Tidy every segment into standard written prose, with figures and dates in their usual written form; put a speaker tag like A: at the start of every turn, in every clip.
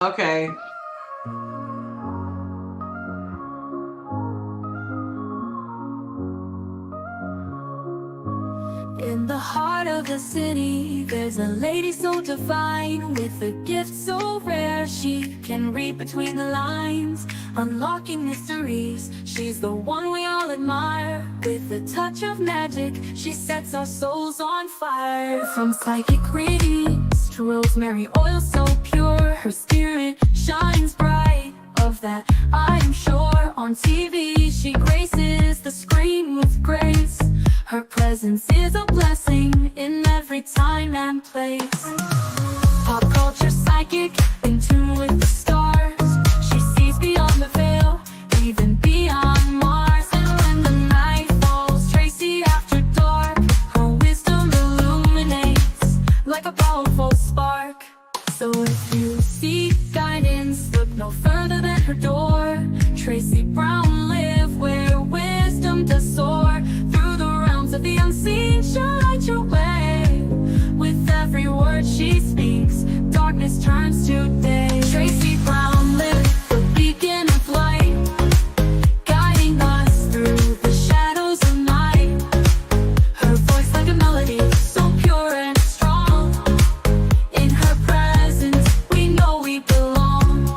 A: Okay.
B: In the heart of the city, there's a lady so divine, with a gift so rare she can read between the lines, unlocking mysteries. She's the one we all admire. With a touch of magic, she sets our souls on fire. From psychic readings to rosemary oil so pure, her spirit shines bright. Of that I am sure. On TV she graces the screen with grace. Her presence is a blessing in every time and place. Pop culture psychic, in tune with the stars. She sees beyond the veil, even beyond Mars. And when the night falls, Tracy after dark, her wisdom illuminates like a powerful spark. So if you seek guidance, look no further than her door. Tracy Brown live where wisdom does soar. Through the realms of the unseen, she'll light your way. With every word she speaks, darkness turns to day. Tracy Brown live, the beacon of light, guiding us through the shadows of night. Her voice like a melody, so pure and strong. In her presence, we know we belong.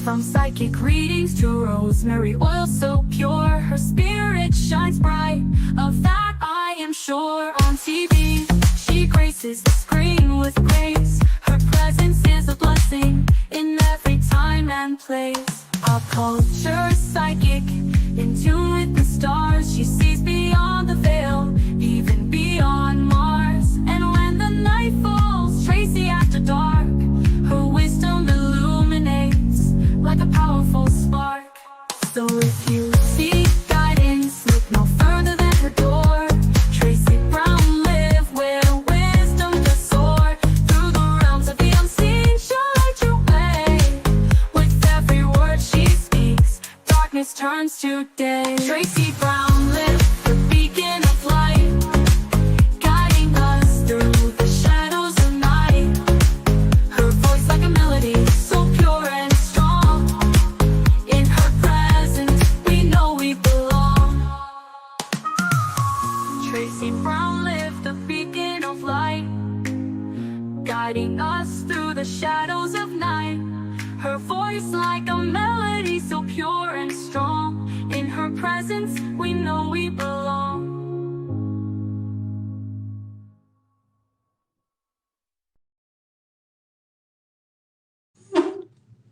B: From psychic readings to rosemary oil so pure, her spirit shines bright. Of that I am sure. On TV, she graces the screen with grace. Her presence is a blessing in every time and place. Pop culture psychic, in tune with the stars. She sees beyond the veil, even beyond Mars. And when the night falls, Tracy after dark, her wisdom illuminates like a powerful spark. So if you seek guidance, look no further than her door. Tracy Brown live where wisdom does soar. Through the realms of the unseen, she'll light your way. With every word she speaks, darkness turns to day. Tracy Brown live, the beacon of light, guiding us through the shadows of night. Her voice like a melody, so pure and strong. In her presence, we know we belong. Tracy Brown lived the beacon of light, guiding us through the shadows of night. Her voice like a melody, so pure and strong. In her presence, we know we belong.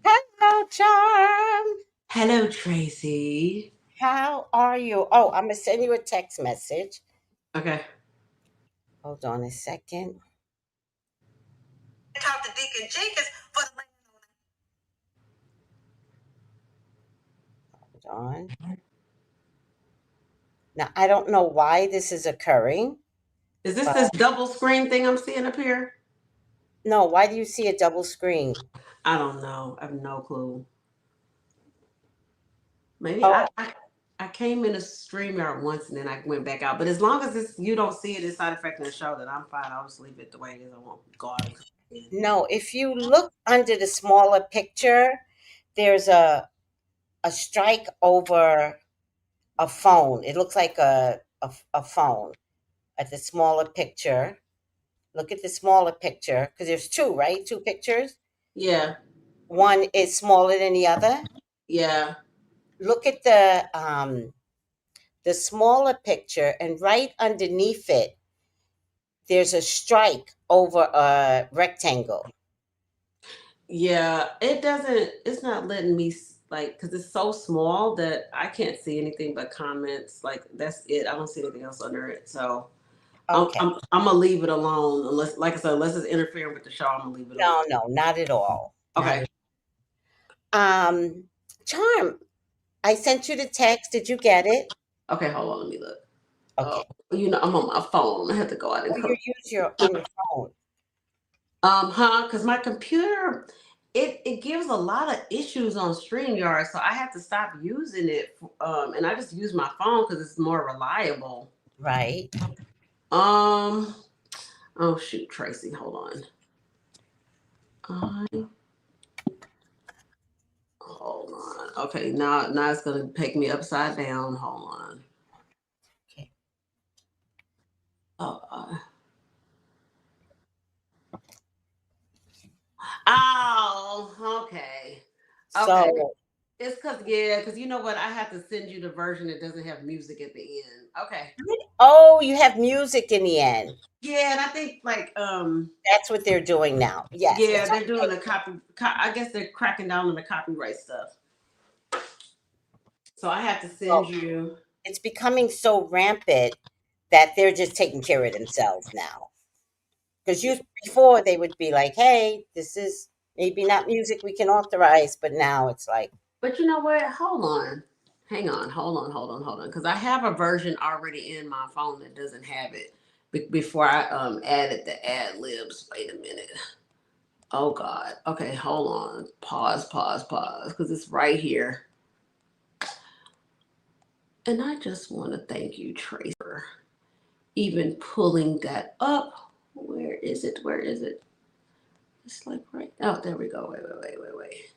C: Hello, Charm.
A: Hello, Tracy.
C: How are you? Oh, I'm gonna send you a text message.
A: Okay.
C: Hold on a second.
D: Talk to Deacon Jenkins for the
C: Hold on. Now I don't know why this is occurring.
A: Is this
C: But
A: this double screen thing I'm seeing up here?
C: no, why do you see a double screen?
A: I don't know. I have no clue. Maybe
C: Oh,
A: I came in a StreamYard once and then I went back out. But as long as you don't see it, it's not affecting the show, then I'm fine. I'll just leave it the way it is. I won't go out and come in.
C: no, if you look under the smaller picture, there's a strike over a phone. It looks like a phone at the smaller picture. Look at the smaller picture because there's two, right? Two pictures.
A: Yeah.
C: One is smaller than the other.
A: Yeah.
C: Look at the smaller picture, and right underneath it, there's a strike over a rectangle.
A: Yeah. It doesn't, it's not letting me, like, because it's so small that I can't see anything but comments. Like, that's it. I don't see anything else under it. So
C: Okay.
A: I'm going to leave it alone. Unless, like I said, unless it's interfering with the show, I'm going to leave it alone.
C: No, no, not at all.
A: Okay.
C: Charm, I sent you the text. Did you get it?
A: Okay. Hold on. Let me look.
C: Okay.
A: I'm on my phone. I have to go out and
C: Or
A: come.
C: you use your on your phone.
A: Because my computer, it gives a lot of issues on StreamYard, so I had to stop using it. And I just use my phone because it's more reliable.
C: Right.
A: Um. Oh shoot, Tracy, hold on. Hold on. Okay, now it's gonna take me upside down. Hold on.
C: Okay.
A: Oh. Oh. Okay. Okay.
C: So,
A: It's because you know what? I have to send you the version that doesn't have music at the end. Okay.
C: oh, you have music in the end.
A: Yeah, and I think like
C: That's what they're doing now. Yes,
A: yeah,
C: it's
A: they're doing
C: okay.
A: the I guess they're cracking down on the copyright stuff. So I have to send
C: Well,
A: you.
C: it's becoming so rampant that they're just taking care of themselves now. Because before they would be like, "Hey, this is maybe not music we can authorize," but now it's like,
A: But you know what? Hold on. Hang on. Hold on. Because I have a version already in my phone that doesn't have it. Before I added the ad libs. Wait a minute. Oh God. Okay, hold on. Pause. Because it's right here. And I just want to thank you, Tracy, for even pulling that up. Where is it? It's like right. Oh, there we go. Wait.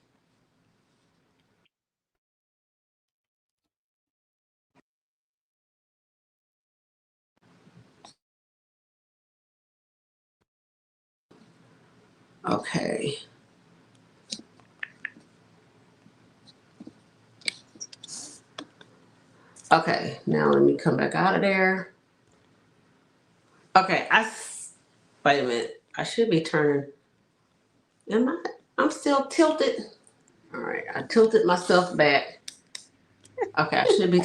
A: Okay. Okay. Now let me come back out of there. Okay. Wait a minute. I should be turned. Am I? I'm still tilted. All right. I tilted myself back. Okay. I should be.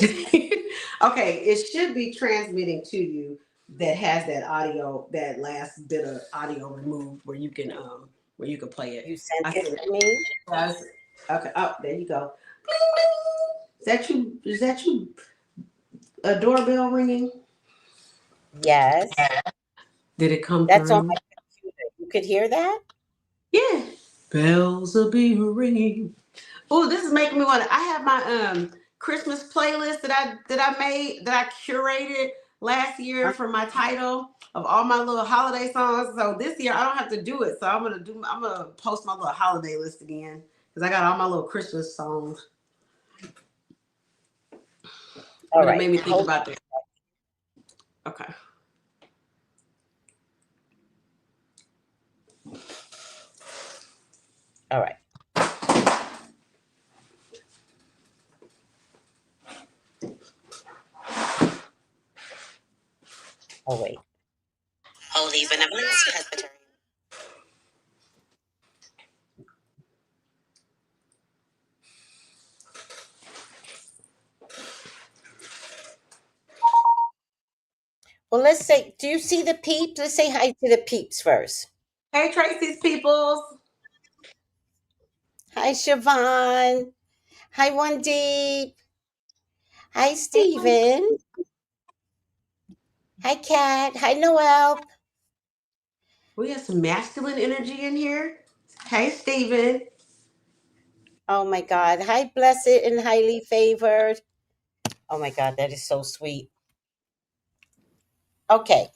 A: Okay. It should be transmitting to you that has that audio, that last bit of audio removed where you can play it.
C: you sent
A: I
C: it
A: said,
C: to me.
A: okay. Oh, there you go. Is that you? Is that you? A doorbell ringing?
C: Yes,
A: Did it come
C: that's on
A: through?
C: my computer. You could hear that.
A: Yeah. Bells will be ringing. Oh, this is making me want to. I have my Christmas playlist that I made that I curated last year for my title of all my little holiday songs. So this year I don't have to do it. So I'm gonna post my little holiday list again because I got all my little Christmas songs.
C: All
A: But it
C: right,
A: made me think
C: hold
A: about that. Okay.
C: on. All right. Oh wait.
D: Holy benevolence presbytery.
C: Well, let's say, do you see the peeps? Let's say hi to the peeps first.
A: Hey Tracy's peoples.
C: Hi, Siobhan. Hi, Wandeep. Hi,
A: Hey,
C: Stephen. Hi, Kat. Hi, Noel.
A: we have some masculine energy in here. Hey Steven.
C: Oh my God. Hi, blessed and highly favored. Oh my God, that is so sweet. Okay.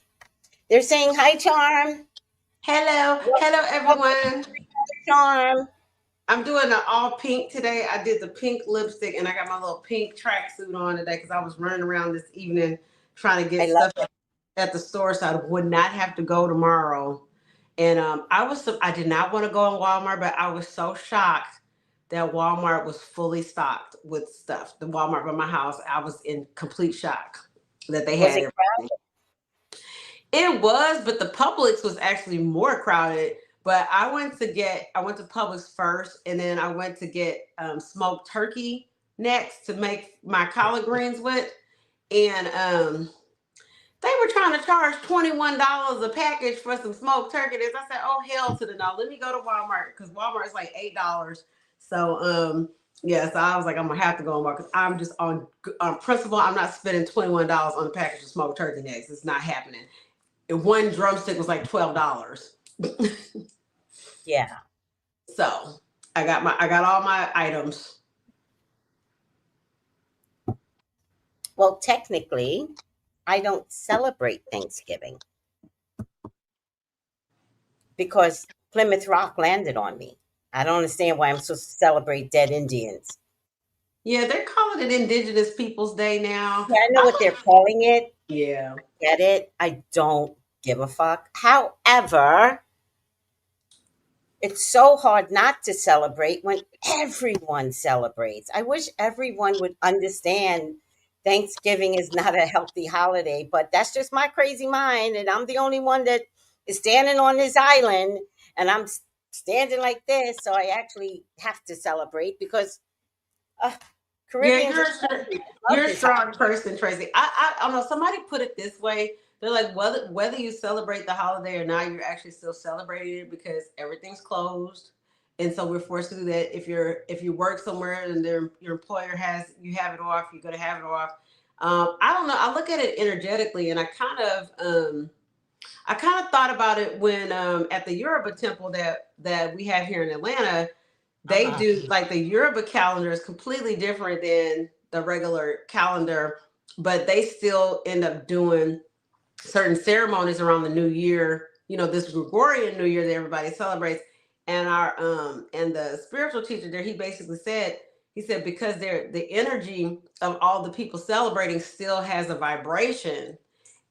C: They're saying hi, Charm.
A: Hello
C: Welcome,
A: everyone.
C: Charm.
A: I'm doing an all pink today. I did the pink lipstick and I got my little pink tracksuit on today because I was running around this evening trying to
C: I
A: get
C: love
A: stuff at the store so I would not have to go tomorrow. And I did not want to go in Walmart, but I was so shocked that Walmart was fully stocked with stuff. The Walmart by my house, I was in complete shock that they
C: Was
A: had
C: it
A: it. It was, but the Publix was actually more crowded. But I went to Publix first, and then I went to get smoked turkey next to make my collard greens with. And they were trying to charge $21 a package for some smoked turkey. I said, "Oh hell to the no! Let me go to Walmart because Walmart is like $8." So yeah, so I was like, I'm gonna have to go on Walmart because I'm just on principle. I'm not spending $21 on a package of smoked turkey necks. It's not happening. And one drumstick was like $12.
C: Yeah.
A: So I got all my items.
C: Well, technically, I don't celebrate Thanksgiving because Plymouth Rock landed on me. I don't understand why I'm supposed to celebrate dead Indians.
A: Yeah, they're calling it Indigenous Peoples Day now.
C: Yeah, I know what they're calling it.
A: Yeah.
C: Get it? I don't give a fuck. However, it's so hard not to celebrate when everyone celebrates. I wish everyone would understand Thanksgiving is not a healthy holiday, but that's just my crazy mind. And I'm the only one that is standing on this island and standing like this. So I actually have to celebrate because uh,
A: Yeah,
C: Caribbeans love
A: you're a
C: this holiday.
A: strong person, Tracy. I don't know. Somebody put it this way. They're like whether you celebrate the holiday or not, you're actually still celebrating it because everything's closed, and so we're forced to do that. If you work somewhere and your employer has you have it off, you're gonna have it off. I don't know. I look at it energetically, and I kind of thought about it when at the Yoruba temple that we have here in Atlanta. They
C: Uh-huh.
A: do like the Yoruba calendar is completely different than the regular calendar, but they still end up doing certain ceremonies around the new year, this Gregorian New Year that everybody celebrates. And the spiritual teacher there, he basically said because the energy of all the people celebrating still has a vibration,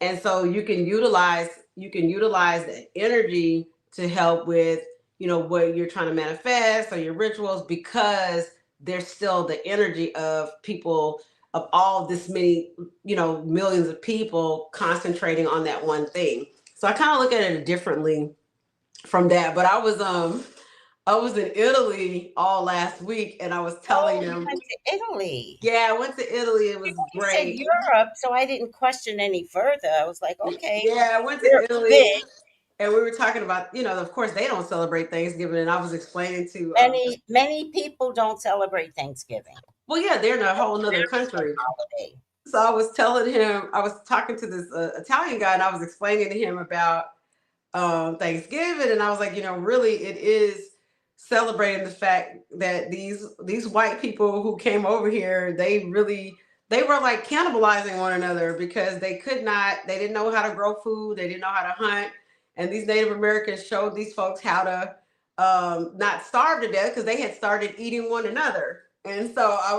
A: and so you can utilize that energy to help with what you're trying to manifest or your rituals, because there's still the energy of people, of all this many, millions of people concentrating on that one thing. So I kind of look at it differently from that. But I was in Italy all last week, and I was telling
C: Oh, you
A: them,
C: went to Italy.
A: yeah, I went to Italy. It was
C: You said
A: great.
C: Europe, so I didn't question any further. I was like, okay,
A: Yeah, I went to
C: Europe's
A: Italy,
C: big.
A: and we were talking about, of course, they don't celebrate Thanksgiving, and I was explaining to,
C: Many people don't celebrate Thanksgiving.
A: well, yeah, they're in a
C: It's
A: whole
C: a
A: nother
C: national
A: country.
C: holiday.
A: So I was telling him, I was talking to this Italian guy, and I was explaining to him about Thanksgiving, and I was like, really, it is celebrating the fact that these white people who came over here, they were like cannibalizing one another because they didn't know how to grow food, they didn't know how to hunt, and these Native Americans showed these folks how to not starve to death because they had started eating one another. And so I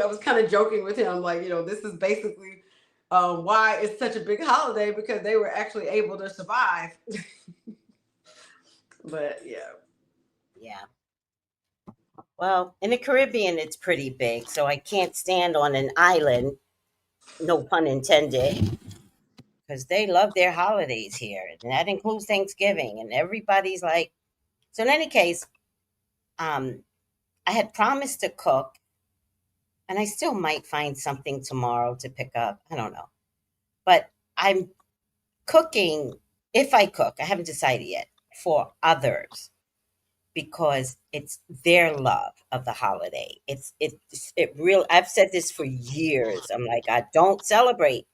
A: was kind of joking with him, like, this is basically why it's such a big holiday, because they were actually able to survive. But yeah.
C: Yeah. Well, in the Caribbean, it's pretty big, so I can't stand on an island, no pun intended, because they love their holidays here. And that includes Thanksgiving. And everybody's like, so in any case, um, I had promised to cook, and I still might find something tomorrow to pick up. I don't know. But I'm cooking, if I cook, I haven't decided yet, for others because it's their love of the holiday. It real I've said this for years. I'm like, I don't celebrate.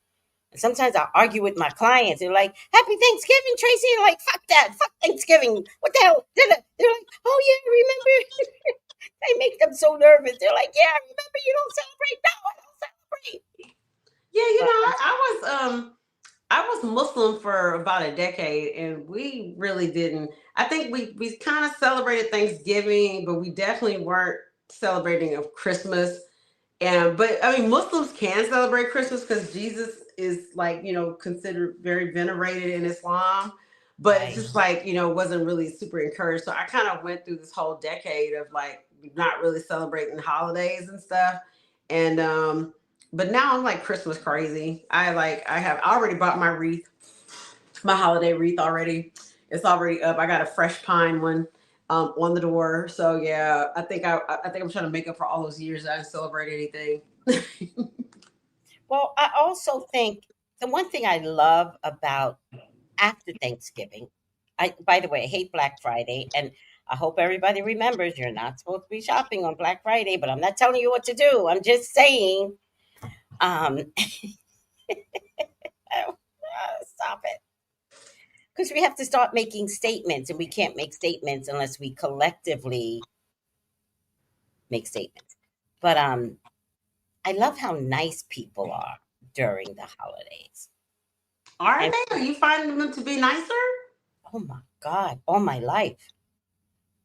C: And sometimes I argue with my clients. They're like, Happy Thanksgiving, Tracy. And I'm like, fuck that, fuck Thanksgiving. What the hell? They're like, oh yeah, remember? I make them so nervous. They're like, yeah, remember you don't celebrate. No, I don't celebrate.
A: Yeah,
C: But
A: I was Muslim for about a decade, and we really didn't. I think we kind of celebrated Thanksgiving, but we definitely weren't celebrating of Christmas. And but I mean, Muslims can celebrate Christmas because Jesus is, like, considered very venerated in Islam. But it's
C: right.
A: just like, wasn't really super encouraged. So I kind of went through this whole decade of like not really celebrating holidays and stuff. And but now I'm like Christmas crazy. I have already bought my wreath, my holiday wreath already. It's already up. I got a fresh pine one on the door. So yeah, I think I'm trying to make up for all those years that I didn't celebrate anything.
C: Well, I also think the one thing I love about after Thanksgiving, by the way, I hate Black Friday, and I hope everybody remembers you're not supposed to be shopping on Black Friday, but I'm not telling you what to do. I'm just saying, um, stop it. Because we have to start making statements, and we can't make statements unless we collectively make statements. But I love how nice people are during the holidays.
A: Are
C: And
A: they? Are you finding them to be nicer?
C: oh my God, all my life,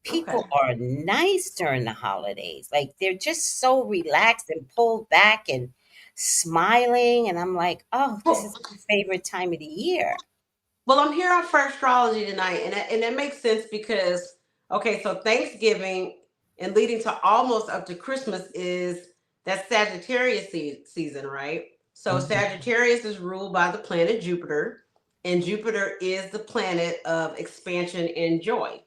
A: Okay.
C: people are nice during the holidays. Like they're just so relaxed and pulled back and smiling. And I'm like, oh, this
A: Well,
C: is my favorite time of the year.
A: well, I'm here for astrology tonight, and that makes sense because okay, so Thanksgiving and leading to almost up to Christmas is that Sagittarius season, right? So
C: Hmm.
A: Sagittarius is ruled by the planet Jupiter, and Jupiter is the planet of expansion and joy.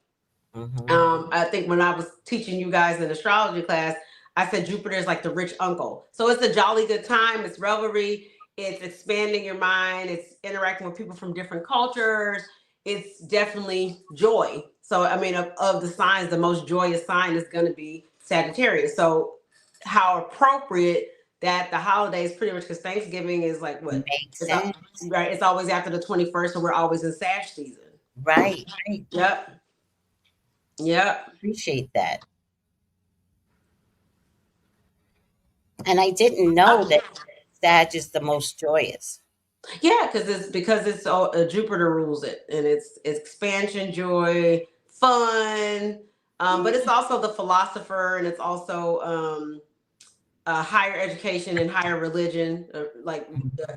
C: Hmm.
A: I think when I was teaching you guys in astrology class, I said Jupiter is like the rich uncle. So it's a jolly good time. It's revelry. It's expanding your mind. It's interacting with people from different cultures. It's definitely joy. So, I mean, of the signs, the most joyous sign is going to be Sagittarius. So, how appropriate that the holidays pretty much because Thanksgiving is like what?
C: Makes
A: It's,
C: sense.
A: right. It's always after the 21st, so we're always in Sag season.
C: Right, right.
A: Yep. Yep.
C: Appreciate that. And I didn't know that Sag is the most joyous.
A: Yeah, because it's Jupiter rules it, and it's expansion, joy, fun. But it's also the philosopher, and it's also higher education and higher religion, like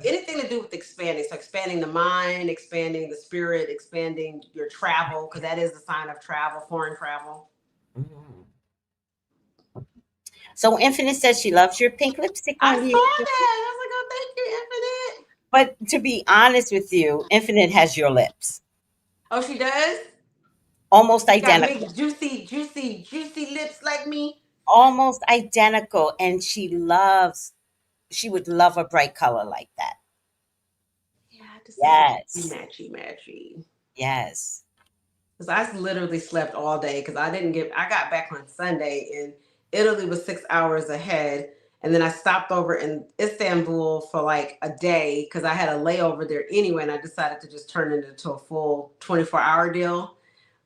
A: anything to do with expanding. So expanding the mind, expanding the spirit, expanding your travel, because that is the sign of travel, foreign travel.
C: Mhm. So Infinite says she loves your pink lipstick
A: I
C: on you.
A: saw that. I was like, oh, thank you, Infinite.
C: But to be honest with you, Infinite has your lips.
A: Oh, she does.
C: Almost
A: She got
C: identical.
A: big, juicy, juicy, juicy lips like me.
C: Almost identical. And she would love a bright color like that.
A: Yeah, I have to see if we
C: Yes.
A: matchy matchy.
C: Yes.
A: Because I literally slept all day because I got back on Sunday and Italy was 6 hours ahead. And then I stopped over in Istanbul for like a day because I had a layover there anyway. And I decided to just turn it into a full 24-hour deal.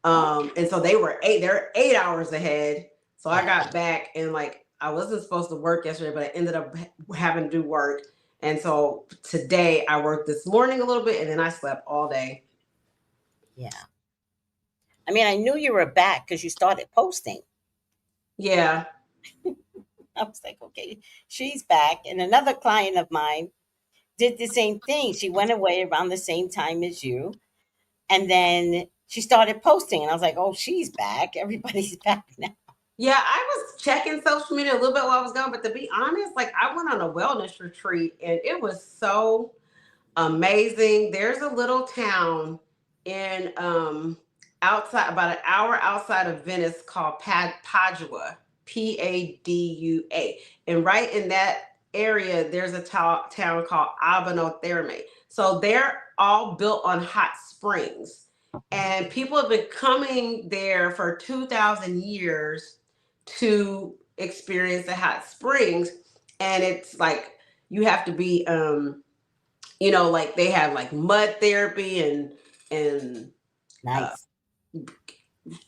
C: Okay.
A: And so they're 8 hours ahead. So I got back and like, I wasn't supposed to work yesterday, but I ended up having to do work. And so today I worked this morning a little bit and then I slept all day.
C: Yeah. I mean, I knew you were back because you started posting.
A: Yeah.
C: I was like, okay, she's back. And another client of mine did the same thing. She went away around the same time as you. And then she started posting. And I was like, oh, she's back. Everybody's back now.
A: Yeah, I was checking social media a little bit while I was gone, but to be honest, like I went on a wellness retreat and it was so amazing. There's a little town in outside about an hour outside of Venice called Padua, Padua. And right in that area there's a town called Abano Therme. So they're all built on hot springs. And people have been coming there for 2,000 years to experience the hot springs. And it's like you have to be like they have like mud therapy and uh,
C: Nice.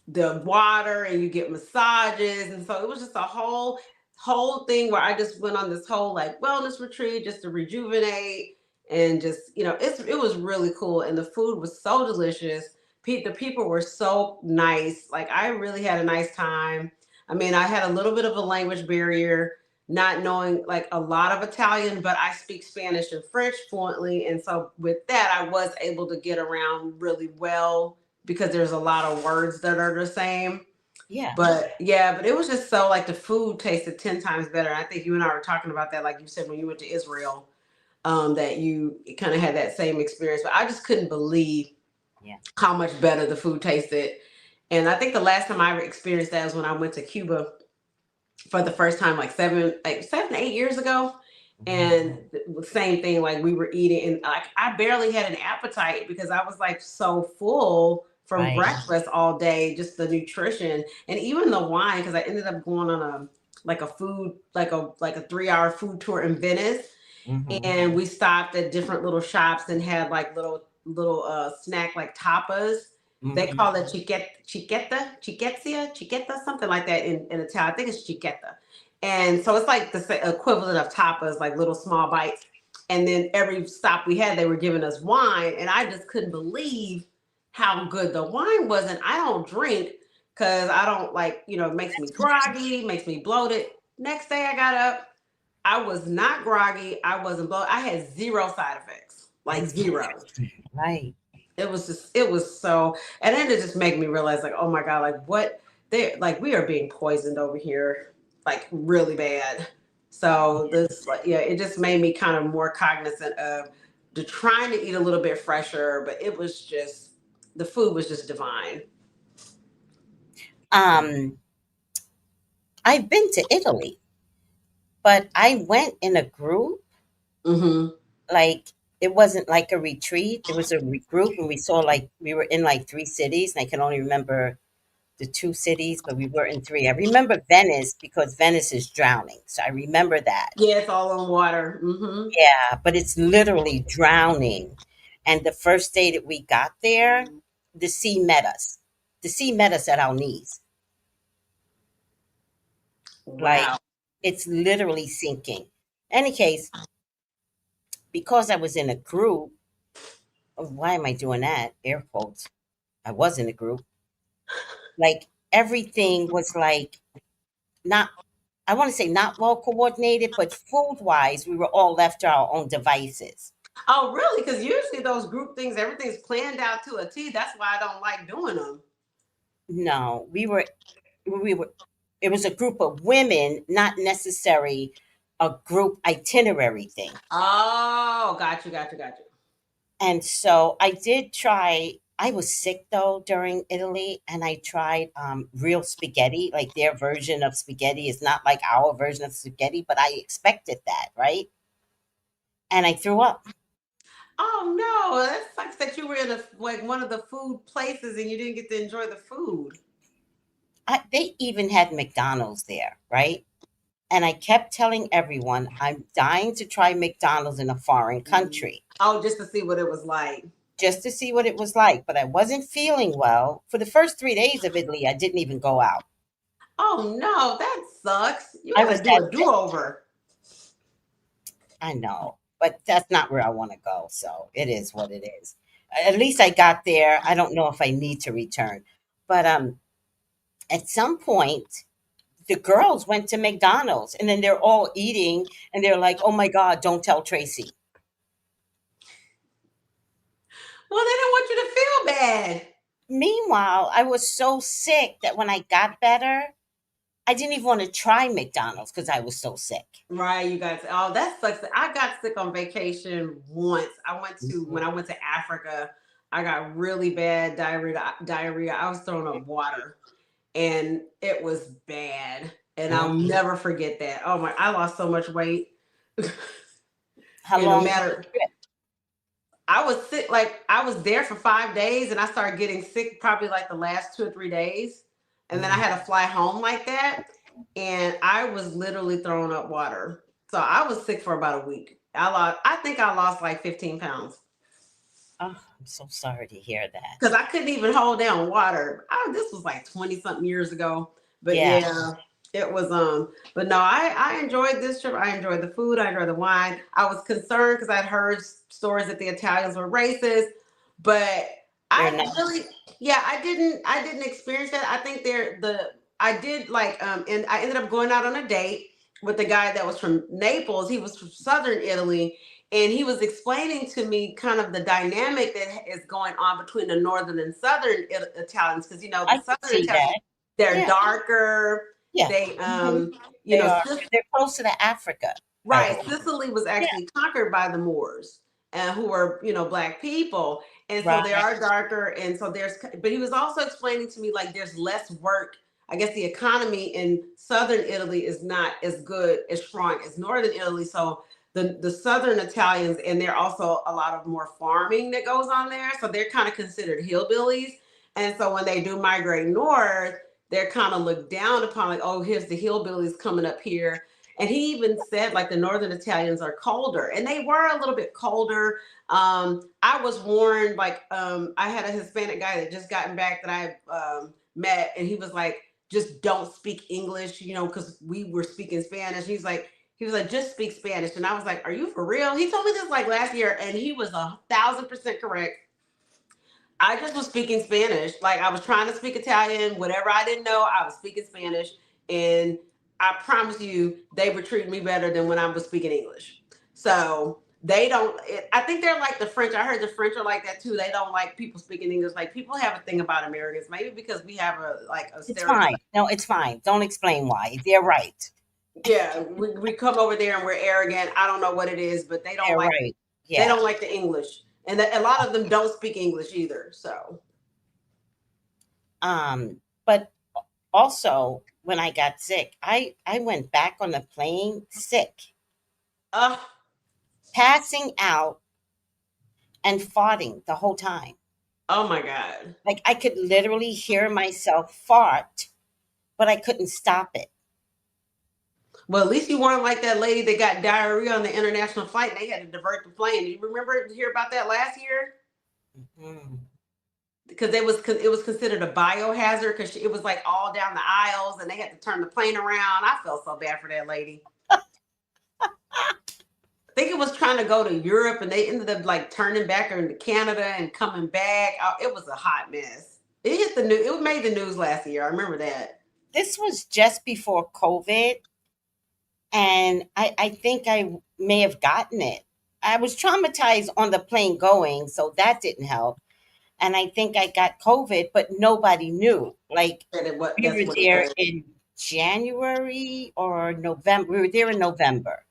A: the water and you get massages, and so it was just a whole thing where I just went on this whole like wellness retreat just to rejuvenate and just it was really cool, and the food was so delicious. The people were so nice. Like I really had a nice time. I mean, I had a little bit of a language barrier, not knowing like a lot of Italian, but I speak Spanish and French fluently, and so with that I was able to get around really well because there's a lot of words that are the same.
C: Yeah.
A: But yeah, but it was just so like the food tasted 10 times better. I think you and I were talking about that, like you said, when you went to Israel, that you kind of had that same experience. But I just couldn't believe
C: Yeah.
A: how much better the food tasted. And I think the last time I ever experienced that was when I went to Cuba for the first time, like 8 years ago.
C: Mhm.
A: And the same thing, like we were eating, and like I barely had an appetite because I was like so full from
C: Right.
A: breakfast all day, just the nutrition and even the wine. Because I ended up going on a 3-hour food tour in Venice,
C: Hmm.
A: and we stopped at different little shops and had like little snack like tapas, They
C: Mhm.
A: call it chiqueta, something like that in Italian. I think it's chiqueta. And so it's like the equivalent of tapas, like little small bites. And then every stop we had, they were giving us wine. And I just couldn't believe how good the wine was. And I don't drink because I don't like, it makes me groggy, makes me bloated. Next day I got up, I was not groggy. I wasn't bloated. I had zero side effects, like zero.
C: Right.
A: It was so, and then it just made me realize, like, oh my God, like what they, like, we are being poisoned over here, like really bad. So this, like, yeah, it just made me kind of more cognizant of trying to eat a little bit fresher, but it was just, the food was just divine.
C: Um, I've been to Italy, but I went in a group.
A: Hmm.
C: Like it wasn't like a retreat. It was a group, and we saw like we were in like three cities, and I can only remember the two cities, but we were in three. I remember Venice because Venice is drowning, so I remember that.
A: Yeah, it's all on water. Hmm.
C: Yeah, but it's literally drowning. And the first day that we got there, the sea met us. The sea met us at our knees. Like
A: Wow.
C: it's literally sinking. Any case, because I was in a group, why am I doing that? Air quotes. I was in a group. Like everything was like not, I want to say not well coordinated, but food wise, we were all left to our own devices.
A: Oh, really? Because usually those group things, everything's planned out to a T. That's why I don't like doing them.
C: No, we were it was a group of women, not necessary a group itinerary thing.
A: Oh, got you.
C: And so I did try. I was sick though during Italy, and I tried real spaghetti. Like their version of spaghetti is not like our version of spaghetti, but I expected that, right? And I threw up.
A: Oh no, that sucks that you were in like one of the food places and you didn't get to enjoy the food.
C: They even had McDonald's there, right? And I kept telling everyone I'm dying to try McDonald's in a foreign country
A: Oh, just to see what it was like.
C: just to see what it was like. But I wasn't feeling well. For the first 3 days of Italy, I didn't even go out.
A: Oh no, that sucks. You
C: I
A: got
C: was
A: to do
C: that
A: a do
C: sick.
A: over.
C: I know, but that's not where I want to go. So it is what it is. At least I got there. I don't know if I need to return. But at some point, the girls went to McDonald's and then they're all eating and they're like, oh my God, don't tell Tracy.
A: Well, they didn't want you to feel bad.
C: Meanwhile, I was so sick that when I got better, I didn't even want to try McDonald's because I was so sick.
A: Right, you guys. Oh, that sucks. I got sick on vacation once. When
C: Mhm.
A: I went to Africa, I got really bad diarrhea. I was throwing up water and it was bad. And I'll
C: Mhm.
A: never forget that. Oh my, I lost so much weight
C: How
A: in a
C: long was
A: matter.
C: the trip?
A: I was sick, like I was there for 5 days and I started getting sick probably like the last 2 or 3 days. And then I
C: Mhm.
A: had to fly home like that. And I was literally throwing up water. So I was sick for about a week. I think I lost like 15 pounds
C: Oh, I'm so sorry to hear that.
A: because I couldn't even hold down water. This was like 20 something years ago. But
C: Yeah,
A: yeah, it was but no, I enjoyed this trip. I enjoyed the food, I enjoyed the wine. I was concerned because I'd heard stories that the Italians were racist, but
C: they're
A: I
C: not.
A: really, yeah, I didn't experience that. I think I did like and I ended up going out on a date with the guy that was from Naples. He was from southern Italy, and he was explaining to me kind of the dynamic that is going on between the northern and southern Italians, because the
C: I can
A: southern
C: see
A: Italians,
C: that.
A: they're
C: Yeah,
A: darker.
C: yeah.
A: They
C: Mhm. They are.
A: Sis-
C: They're closer to Africa, I
A: right,
C: believe.
A: Sicily was
C: Yeah,
A: actually conquered by the Moors, who were black people, and so they
C: right.
A: are darker, and so but he was also explaining to me like there's less work. I guess the economy in southern Italy is not as good, as strong as northern Italy. So the southern Italians, and there also a lot of more farming that goes on there. So they're kind of considered hillbillies. And so when they do migrate north, they're kind of looked down upon, like, oh, here's the hillbillies coming up here. And he even said like the northern Italians are colder, and they were a little bit colder. I was warned, like I had a Hispanic guy that just gotten back that I met, and he was like, just don't speak English, because we were speaking Spanish. He was like, just speak Spanish. And I was like, are you for real? He told me this like last year, and he was 1,000% correct. I just was speaking Spanish. Like I was trying to speak Italian, whatever I didn't know, I was speaking Spanish. And I promise you, they were treating me better than when I was speaking English. So they don't, I think they're like the French. I heard the French are like that too. They don't like people speaking English. Like people have a thing about Americans, maybe because we have a
C: It's
A: stereotype.
C: fine. No, it's fine. Don't explain why. They're right.
A: Yeah, we come over there and we're arrogant. I don't know what it is, but
C: They're right.
A: they
C: Yeah.
A: don't like the English. And a lot of them don't speak English either. So,
C: But also when I got sick, I went back on the plane sick,
A: uh,
C: passing out and farting the whole time.
A: oh my God.
C: Like I could literally hear myself fart, but I couldn't stop it.
A: Well, at least you weren't like that lady that got diarrhea on the international flight and they had to divert the plane. You remember to hear about that last year?
C: Mhm.
A: Because it was considered a biohazard because it was like all down the aisles and they had to turn the plane around. I felt so bad for that lady. I think it was trying to go to Europe and they ended up like turning back into Canada and coming back. Oh, it was a hot mess. It hit the news. It made the news last year. I remember that.
C: This was just before COVID, and I think I may have gotten it. I was traumatized on the plane going, so that didn't help. And I think I got COVID, but nobody knew. Like we
A: That's
C: were
A: what it
C: there
A: was.
C: in January or November. We were there in November.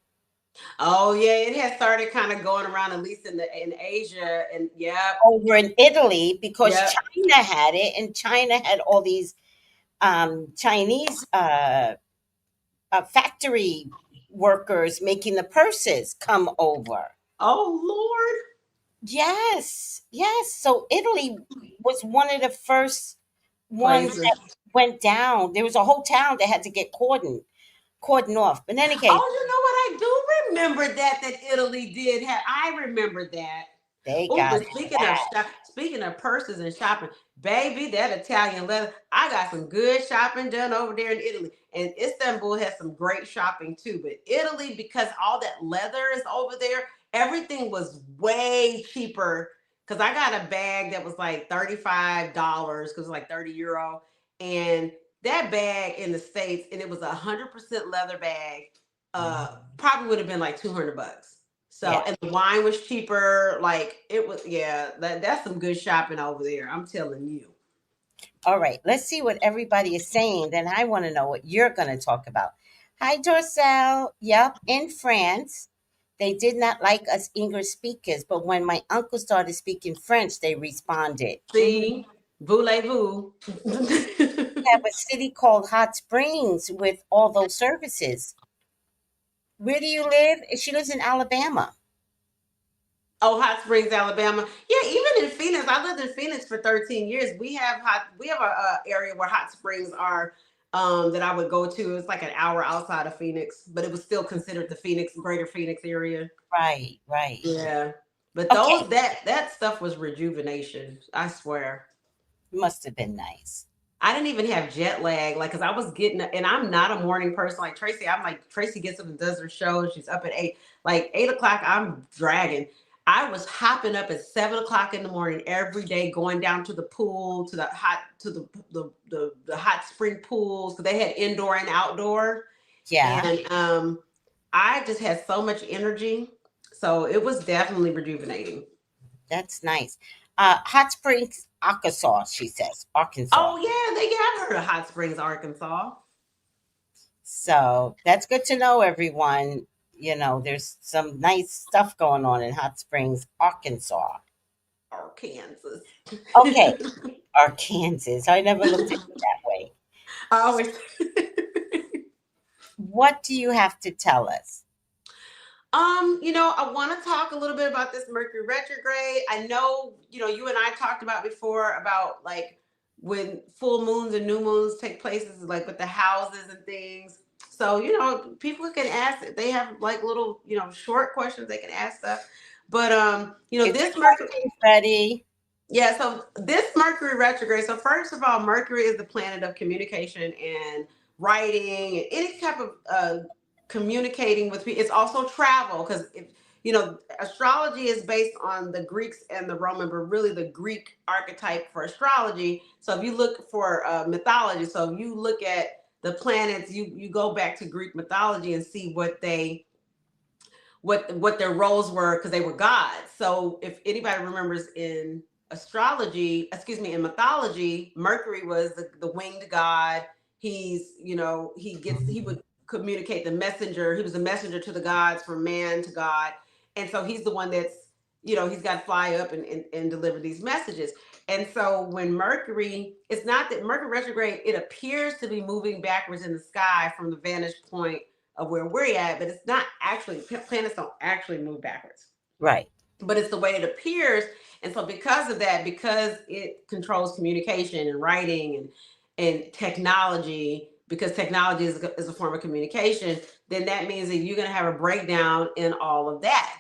A: Oh yeah, it had started kind of going around at least in Asia and yep,
C: Over in Italy because
A: yep.
C: China had it, and China had all these Chinese factory workers making the purses come over.
A: Oh Lord.
C: Yes, yes. So Italy was one of the first ones
A: Places.
C: that went down. There was a whole town that had to get cordoned off. But in any case,
A: Oh, you know what? I do remember that Italy did have. I remember that.
C: they
A: Oh,
C: got
A: but
C: it bad.
A: speaking of purses and shopping, baby, that Italian leather. I got some good shopping done over there in Italy, and Istanbul has some great shopping too. But Italy, because all that leather is over there, everything was way cheaper. Because I got a bag that was like $35, because it was like €30, and that bag in the States, and it was 100% leather bag. Probably would have been like $200. So,
C: Yeah.
A: and the wine was cheaper. Like it was, yeah. That's some good shopping over there. I'm telling you.
C: All right. Let's see what everybody is saying. Then I want to know what you're going to talk about. Hi, Dorcel. Yep. In France, they did not like us English speakers, but when my uncle started speaking French, they responded. Mhm.
A: See, voulez-vous?
C: Have a city called Hot Springs with all those services. Where do you live? She lives in Alabama.
A: Oh, Hot Springs, Alabama. Yeah, even in Phoenix, I lived in Phoenix for 13 years. We have a area where hot springs are, that I would go to. It's like an hour outside of Phoenix, but it was still considered the Greater Phoenix area.
C: Right, right.
A: Yeah. But
C: Okay,
A: that stuff was rejuvenation. I swear.
C: must have been nice.
A: I didn't even have jet lag, like, cause I was getting, and I'm not a morning person like Tracy. I'm like Tracy gets up and does her show. She's up at 8, like 8 o'clock. I'm dragging. I was hopping up at 7 o'clock in the morning every day, going down to the pool, to the hot, to the hot spring pools, because they had indoor and outdoor,
C: Yeah,
A: and I just had so much energy. So it was definitely rejuvenating.
C: that's nice. Hot Springs, Arkansas, she says. Arkansas.
A: Oh yeah, I've heard of Hot Springs, Arkansas.
C: So that's good to know, everyone. You know, there's some nice stuff going on in Hot Springs, Arkansas.
A: Arkansas.
C: Okay, Arkansas. I never looked at it that way.
A: I always
C: What do you have to tell us?
A: I want to talk a little bit about this Mercury retrograde. I know, you and I talked about before about like when full moons and new moons take places, like with the houses and things. So, people can ask, they have like little, short questions they can ask stuff. But,
C: Get
A: this
C: your
A: Mercury,
C: questions ready.
A: yeah, so this Mercury retrograde. So first of all, Mercury is the planet of communication and writing and any type of communicating with people. It's also travel because astrology is based on the Greeks and the Roman, but really the Greek archetype for astrology. So if you look for mythology, so if you look at the planets, you go back to Greek mythology and see what their roles were because they were gods. So if anybody remembers in astrology, excuse me, in mythology, Mercury was the winged god. He would communicate the messenger. He was a messenger to the gods from man to God. And so he's the one that's, he's got to fly up and deliver these messages. And so when Mercury, it's not that Mercury retrograde, it appears to be moving backwards in the sky from the vantage point of where we're at, but it's not actually, planets don't actually move backwards,
C: Right.
A: but it's the way it appears. And so because of that, because it controls communication and writing and technology, because technology is a form of communication, then that means that you're going to have a breakdown in all of that.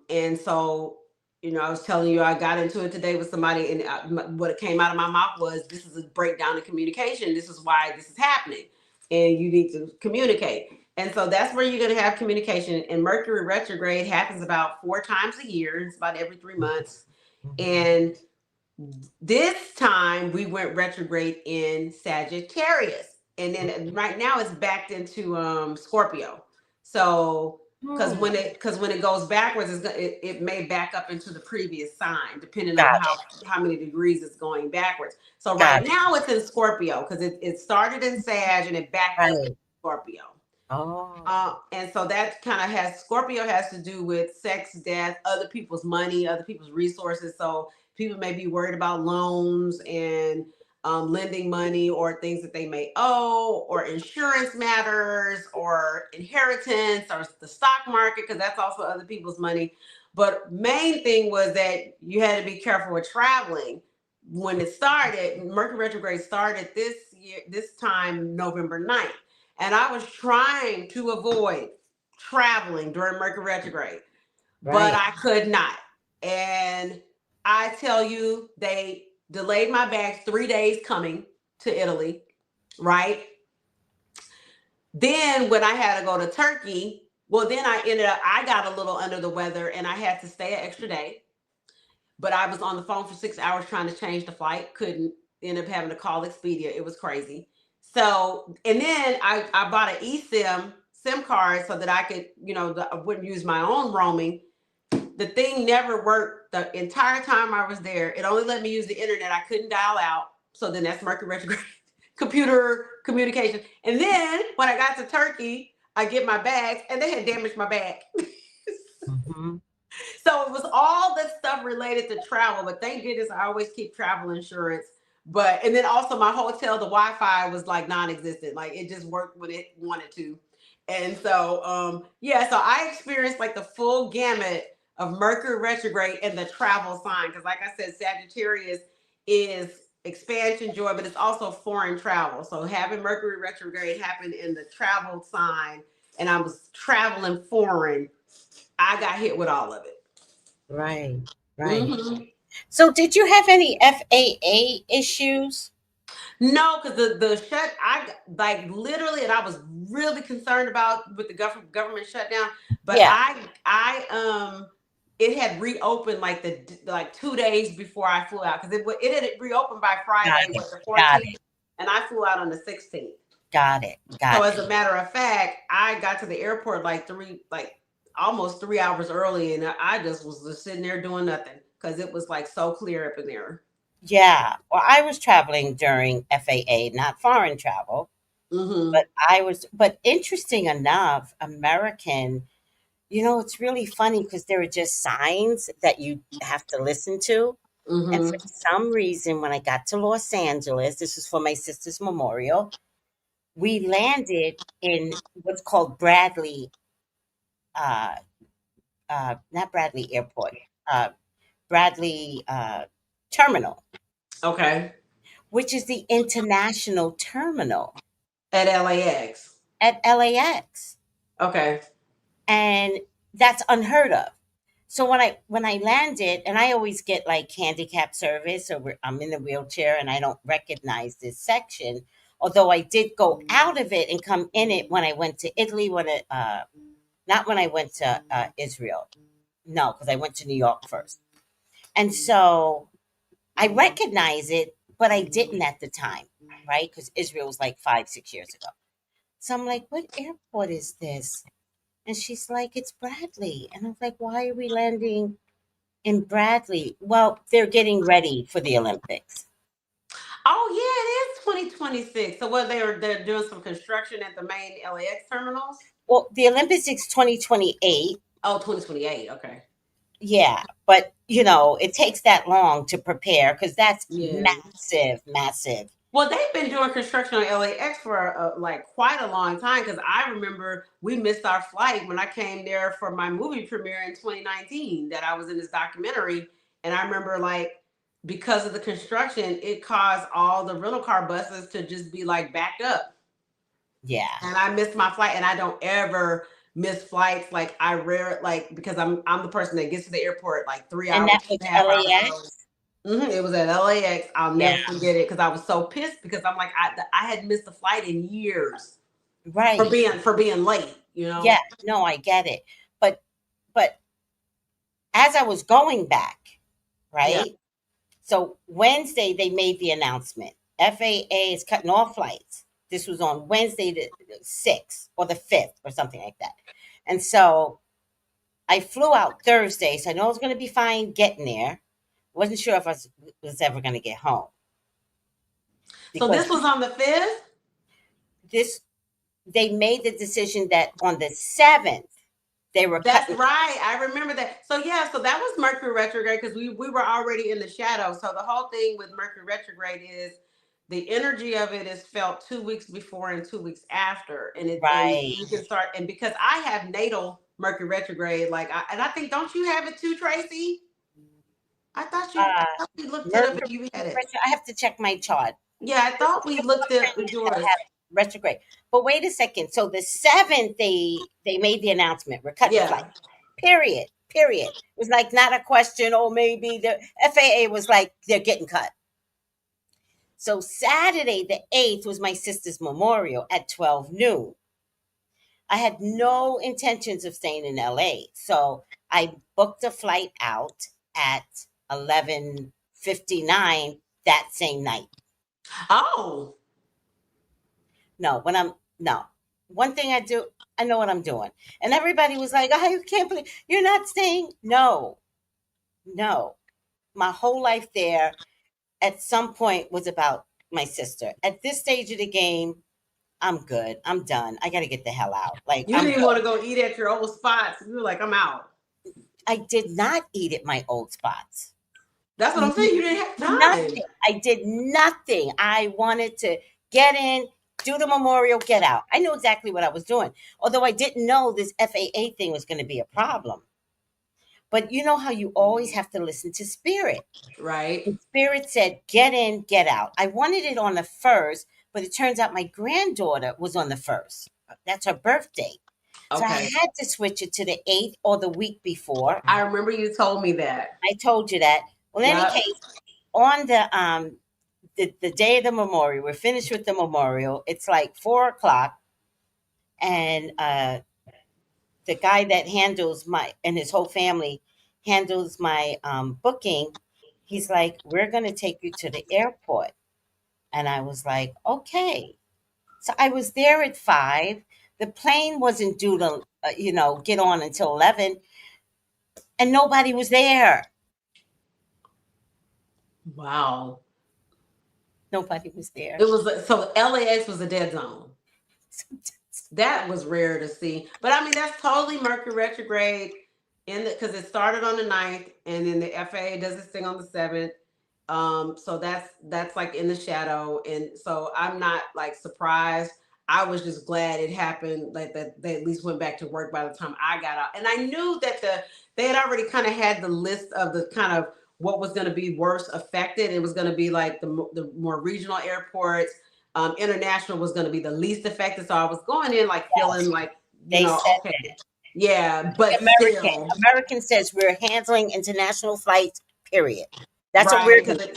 A: And so, I was telling you, I got into it today with somebody, and what came out of my mouth was, this is a breakdown in communication. This is why this is happening. And you need to communicate. And so that's where you're going to have communication. And Mercury retrograde happens about 4 times a year. It's about every 3 months. And this time we went retrograde in Sagittarius. And then right now it's backed into Scorpio. So
C: Hmm.
A: because when it goes backwards, it may back up into the previous sign, depending on
C: Got
A: how many degrees it's going backwards. So right
C: got it.
A: now it's in Scorpio because it started in Sag and it backed up in
C: Right.
A: Scorpio.
C: Oh,
A: And so that kind of Scorpio has to do with sex, death, other people's money, other people's resources. So people may be worried about loans and lending money or things that they may owe, or insurance matters, or inheritance, or the stock market, because that's also other people's money. But main thing was that you had to be careful with traveling. When it started, Mercury retrograde started this time, November 9th. And I was trying to avoid traveling during Mercury retrograde, but
C: right.
A: I could not. And I tell you, they delayed my bags 3 days coming to Italy, right? Then when I had to go to Turkey, well, then I got a little under the weather and I had to stay an extra day. But I was on the phone for 6 hours trying to change the flight. Couldn't. End up having to call Expedia. It was crazy. So, and then I bought an SIM card so that I could, I wouldn't use my own roaming. The thing never worked the entire time I was there. It only let me use the internet. I couldn't dial out. So then that's Mercury retrograde computer communication. And then when I got to Turkey, I get my bags and they had damaged my bag.
C: Hmm.
A: So it was all this stuff related to travel, but thank goodness I always keep travel insurance. But and then also my hotel, the Wi-Fi was like non-existent. Like it just worked when it wanted to. And so yeah, so I experienced like the full gamut of Mercury retrograde and the travel sign. Because like I said, Sagittarius is expansion joy, but it's also foreign travel. So having Mercury retrograde happen in the travel sign and I was traveling foreign, I got hit with all of it.
C: Right. Right.
A: Hmm.
C: So, did you have any FAA issues?
A: No, because the shut, I like literally, and I was really concerned about with the government shutdown. But
C: Yeah.
A: I it had reopened like 2 days before I flew out because it had reopened by
C: Got
A: Friday,
C: it.
A: what, the
C: Got
A: 14th,
C: it.
A: and I flew out on the 16th.
C: Got it.
A: So
C: Got
A: as
C: it.
A: a matter of fact, I got to the airport like almost 3 hours early, and I just was just sitting there doing nothing because it was like so clear up in there.
C: Yeah. Well, I was traveling during FAA, not foreign travel,
A: Mm-hmm.
C: but but interesting enough, American, it's really funny because there are just signs that you have to listen to. And for
A: Mm-hmm.
C: some reason, when I got to Los Angeles, this was for my sister's memorial, we landed in what's called uh, not Bradley Airport, uh, Bradley Terminal,
A: Okay.
C: which is the international terminal.
A: At LAX.
C: at LAX,
A: Okay.
C: and that's unheard of. So when I landed, and I always get like handicap service, or I'm in a wheelchair and I don't recognize this section. Although I did go out of it and come in it when I went to Italy, not when I went to Israel. No, because I went to New York first, and so I recognize it, but I didn't at the time, right? Because Israel was like 5, 6 years ago. So I'm like, what airport is this? And she's like, it's Bradley. And I was like, why are we landing in Bradley? Well, they're getting ready for the Olympics.
A: Oh yeah, it is 2026. So what they're doing some construction at the main LAX terminals?
C: Well, the Olympics is 2028.
A: Oh, 2028. Okay.
C: Yeah, but it takes that long to prepare because that's
A: Yeah.
C: massive, massive.
A: Well, they've been doing construction on LAX for like quite a long time because I remember we missed our flight when I came there for my movie premiere in 2019 that I was in this documentary. And I remember like because of the construction, it caused all the rental car buses to just be like backed up.
C: Yeah.
A: And I missed my flight and I don't ever miss flights. Like I rare like because I'm the person that gets to the airport like three
C: And
A: hours,
C: that
A: two
C: was
A: and a half hours early.
C: LAX.
A: It was at LAX. I'll
C: Yeah,
A: never forget it because I was so pissed because I'm like I had missed a flight in years
C: right.
A: for being late. You
C: Yeah,
A: know.
C: no, I get it. But as I was going back,
A: Yeah.
C: right? So Wednesday they made the announcement. FAA is cutting all flights. This was on Wednesday the 6th or the 5th or something like that. And so I flew out Thursday, so I know I was going to be fine getting there. Wasn't sure if I was ever going to get home
A: So
C: because
A: this was on the 5th.
C: this they made the decision that on the 7th they were
A: That's
C: cutting.
A: right. I remember that. So yeah, so that was Mercury retrograde because we were already in the shadow. So the whole thing with Mercury retrograde is the energy of it is felt 2 weeks before and 2 weeks after, and
C: Right.
A: you can start. And because I have natal Mercury retrograde, and I think don't you have it too, Tracy? I
C: Uh,
A: thought we looked it up and
C: Mercury
A: you had it.
C: I have to check my chart.
A: Yeah, I thought we looked at yours.
C: Retrograde. But wait a second. So the 7th they made the announcement. We're cutting
A: Yeah.
C: flight. Period. Period. It was like not a question. Oh, maybe the FAA was like they're getting cut. So Saturday the 8th was my sister's memorial at 12 noon. I had no intentions of staying in LA. So I booked a flight out at 11:59 that same night.
A: Oh,
C: No, when I'm no. One thing I do, I know what I'm doing. And everybody was like, "Oh, you can't believe you're not staying." No, no. My whole life there at some point was about my sister. At this stage of the game, I'm good. I'm done. I got to get the hell out. Like
A: you
C: I'm
A: didn't
C: good.
A: want to go eat at your old spots. You were like, I'm out.
C: I did not eat at my old spots.
A: That's what I'm saying. You didn't have time.
C: Nothing. I did nothing. I wanted to get in, do the memorial, get out. I knew exactly what I was doing. Although I didn't know this FAA thing was going to be a problem. But you know how you always have to listen to spirit.
A: Right.
C: And spirit said, get in, get out. I wanted it on the first, but it turns out my granddaughter was on the first. That's her birthday. So I
A: Okay.
C: had to switch it to the 8th or the week before.
A: I remember you told me that.
C: I told you that. Well, in any
A: Yep.
C: case, on the day of the memorial, we're finished with the memorial. It's like 4 o'clock, and the guy that handles my and his whole family handles my booking. He's like, "We're going to take you to the airport," and I was like, "Okay." So I was there at 5. The plane wasn't due to get on until 11, and nobody was there.
A: Wow.
C: Nobody was there.
A: It was so LAX was a dead zone. That was rare to see. But I mean, that's totally Mercury retrograde in the because it started on the 9th and then the FAA does this thing on the 7th. So that's like in the shadow. And so I'm not like surprised. I was just glad it happened, like that they at least went back to work by the time I got out. And I knew that they had already kind of had the list of the kind of what was going to be worse affected. It was going to be like the more regional airports, international was going to be the least affected. So I was going in like feeling
C: Yes,
A: like,
C: they said
A: okay, yeah,
C: the
A: but still,
C: American says we're handling international flights. Period. That's what we're
A: right?
C: doing.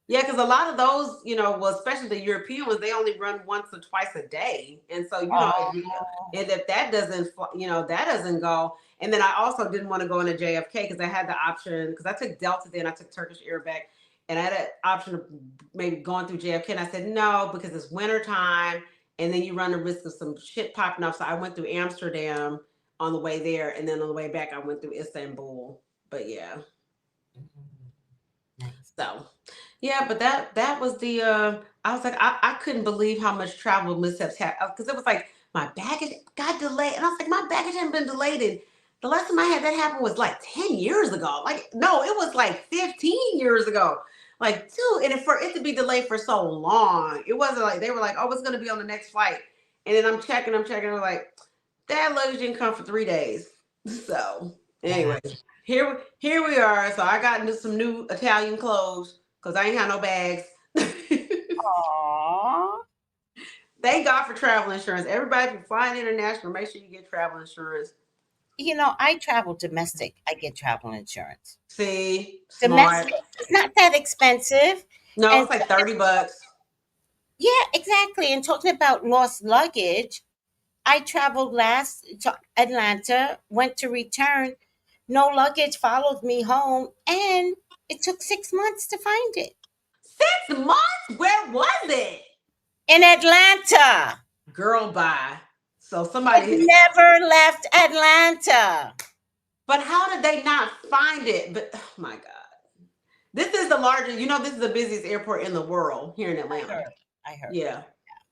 A: Yeah, because a lot of those, well, especially the European ones, they only run once or twice a day, and so
C: Oh,
A: if that doesn't, that doesn't go. And then I also didn't want to go into JFK because I had the option because I took Delta, then I took Turkish Air back, and I had an option of maybe going through JFK, and I said no because it's winter time, and then you run the risk of some shit popping up. So I went through Amsterdam on the way there, and then on the way back I went through Istanbul. But yeah,
C: nice.
A: so yeah, but that was the I was like I couldn't believe how much travel mishaps happened because it was like my baggage got delayed and I was like my baggage hadn't been delayed and the last time I had that happen was like 10 years ago. Like no, it was like 15 years ago. Like dude, and for it to be delayed for so long, it wasn't like they were like, oh, it's gonna be on the next flight. And then I'm checking, I'm like, that luggage didn't come for 3 days. So
C: Yeah.
A: anyway, here we are. So I got into some new Italian clothes because I ain't had no bags.
C: Aww.
A: Thank God for travel insurance. Everybody, if you're flying international, make sure you get travel insurance.
C: I travel domestic. I get travel insurance.
A: See, smart.
C: Domestic, it's not that expensive.
A: No,
C: And
A: it's like $30.
C: yeah, exactly. And talking about lost luggage, I traveled last to Atlanta, went to return. No luggage followed me home, and it took 6 months to find it
A: 6 months? Where was it?
C: in Atlanta.
A: Girl, bye. So
C: It
A: somebody hit.
C: never left Atlanta.
A: But how did they not find it? But oh my God. This is the largest, this is the busiest airport in the world here in
C: I
A: Atlanta.
C: heard. I heard.
A: Yeah.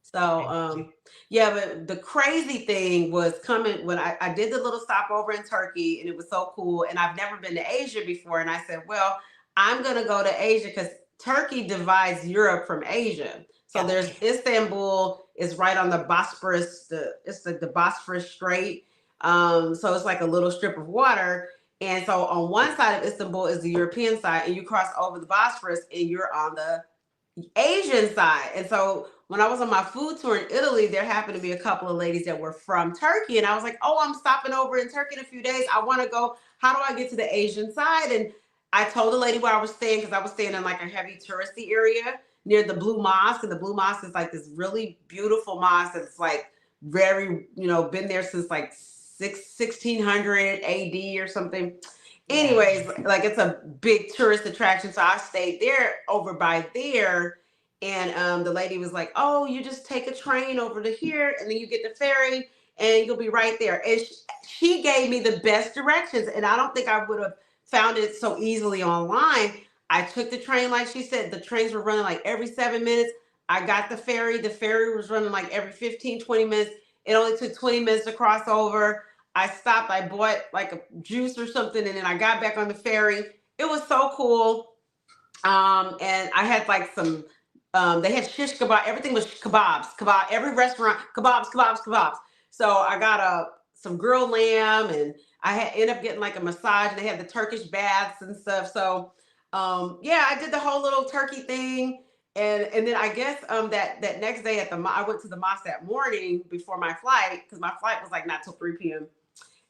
A: So, yeah, but the crazy thing was coming when I did the little stopover in Turkey and it was so cool. And I've never been to Asia before. And I said, well, I'm going to go to Asia because Turkey divides Europe from Asia. So
C: Yeah.
A: there's Istanbul is right on the Bosphorus, it's like the Bosphorus Strait. So it's like a little strip of water. And so on one side of Istanbul is the European side, and you cross over the Bosphorus and you're on the Asian side. And so when I was on my food tour in Italy, there happened to be a couple of ladies that were from Turkey. And I was like, oh, I'm stopping over in Turkey in a few days. I want to go. How do I get to the Asian side? And I told the lady where I was staying because I was staying in like a heavy touristy area near the Blue Mosque. And the Blue Mosque is like this really beautiful mosque that's like very, been there since like 1600 AD or something. Anyways, like it's a big tourist attraction. So I stayed there over by there. And the lady was like, oh, you just take a train over to here and then you get the ferry and you'll be right there. And she gave me the best directions. And I don't think I would have found it so easily online. I took the train, like she said, the trains were running like every 7 minutes. I got the ferry. The ferry was running like every 15, 20 minutes. It only took 20 minutes to cross over. I stopped, I bought like a juice or something, and then I got back on the ferry. It was so cool. And I had like some, they had shish kebab. Everything was kebab. Every restaurant, kebabs. So I got some grilled lamb, and I ended up getting like a massage, and they had the Turkish baths and stuff. So, yeah, I did the whole little turkey thing. And then I guess that next day I went to the mosque that morning before my flight because my flight was like not till 3 p.m.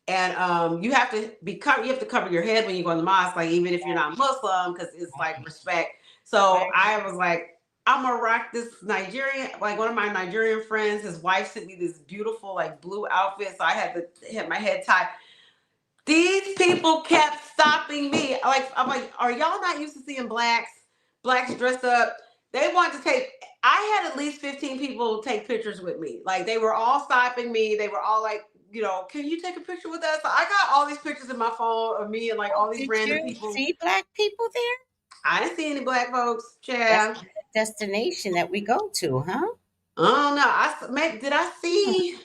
A: And you have to cover your head when you go in the mosque, like even if you're not Muslim, because it's like respect. So I was like, I'm gonna rock this Nigerian, like one of my Nigerian friends, his wife sent me this beautiful like blue outfit. So I had to have my head tied. These people kept stopping me. Like I'm like, are y'all not used to seeing blacks dressed up? They want to take. I had at least 15 people take pictures with me. Like they were all stopping me. They were all like, can you take a picture with us? So I got all these pictures in my phone of me and like all these
C: Did
A: random
C: you
A: people.
C: see black people there?
A: I didn't see any black folks.
C: That's
A: Yeah.
C: the destination that we go to, huh?
A: I don't know. Did I see?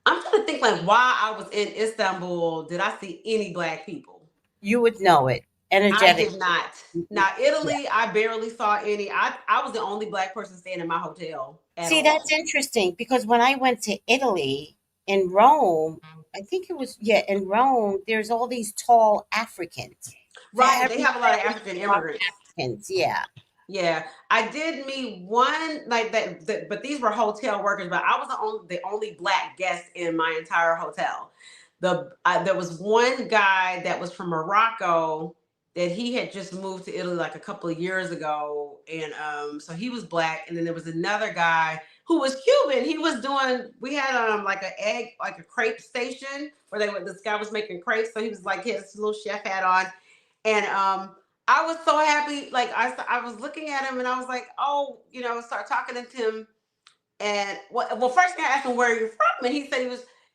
A: I'm trying to think like why I was in Istanbul. Did I see any black people?
C: You would know it.
A: I
C: Energetic.
A: did not. Now Italy, I barely saw any. I was the only black person staying in my hotel at
C: See,
A: all.
C: that's interesting because when I went to Italy in Rome, I think it was, yeah, in Rome, there's all these tall Africans.
A: Right. They
C: Very,
A: have a lot of
C: very
A: African
C: tall
A: immigrants.
C: Africans, yeah.
A: Yeah, I did meet one like that, but these were hotel workers. But I was the only black guest in my entire hotel. There was one guy that was from Morocco that he had just moved to Italy like a couple of years ago, and so he was black. And then there was another guy who was Cuban. He was doing. We had like an egg, like a crepe station where this guy was making crepes. So he was like he had this little chef hat on, and I was so happy. Like I was looking at him and I was like, oh, start talking to him. And well, first thing I asked him where you're from, and he said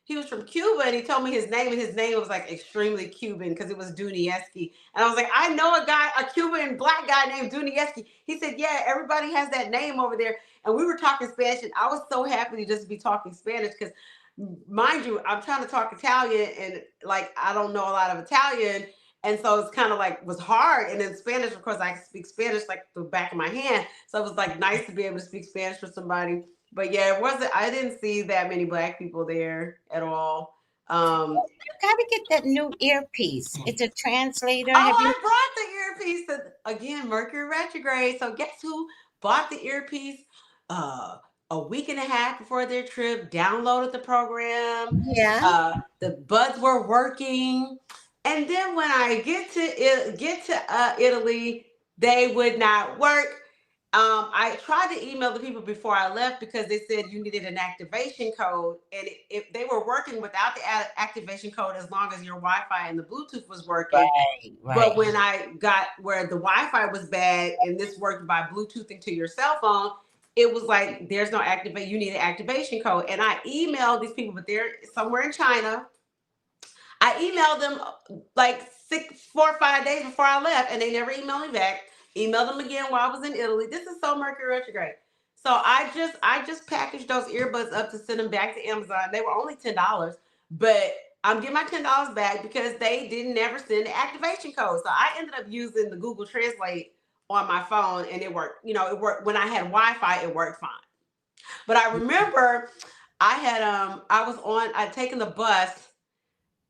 A: he was from Cuba, and he told me his name, and his name was like extremely Cuban because it was Dunieski. And I was like, I know a Cuban black guy named Dunieski. He said, yeah, everybody has that name over there. And we were talking Spanish, and I was so happy to just be talking Spanish because, mind you, I'm trying to talk Italian, and like I don't know a lot of Italian, and so it's kind of like was hard. And in Spanish, of course, I speak Spanish like the back of my hand, so it was like nice to be able to speak Spanish with somebody. But yeah, it wasn't. I didn't see that many black people there at all.
C: You gotta get that new earpiece. It's a translator. Have
A: Oh,
C: you?
A: I brought the earpiece again. Mercury retrograde. So guess who bought the earpiece? Uh, a week and a half before their trip. Downloaded the program.
C: Yeah.
A: The buds were working, and then when I get to Italy, they would not work. I tried to email the people before I left because they said you needed an activation code, and if they were working without the activation code as long as your Wi-Fi and the Bluetooth was working.
C: Right.
A: But
C: Right.
A: when I got where the Wi-Fi was bad and this worked by Bluetoothing to your cell phone, it was like there's no activate. You need an activation code, and I emailed these people, but they're somewhere in China. I emailed them like 4 or 5 days before I left, and they never emailed me back. Emailed them again while I was in Italy. This is so Mercury retrograde. So I just packaged those earbuds up to send them back to Amazon. They were only $10, but I'm getting my $10 back because they didn't never send the activation code. So I ended up using the Google Translate on my phone, and it worked. It worked when I had Wi-Fi. It worked fine. But I remember I'd taken the bus.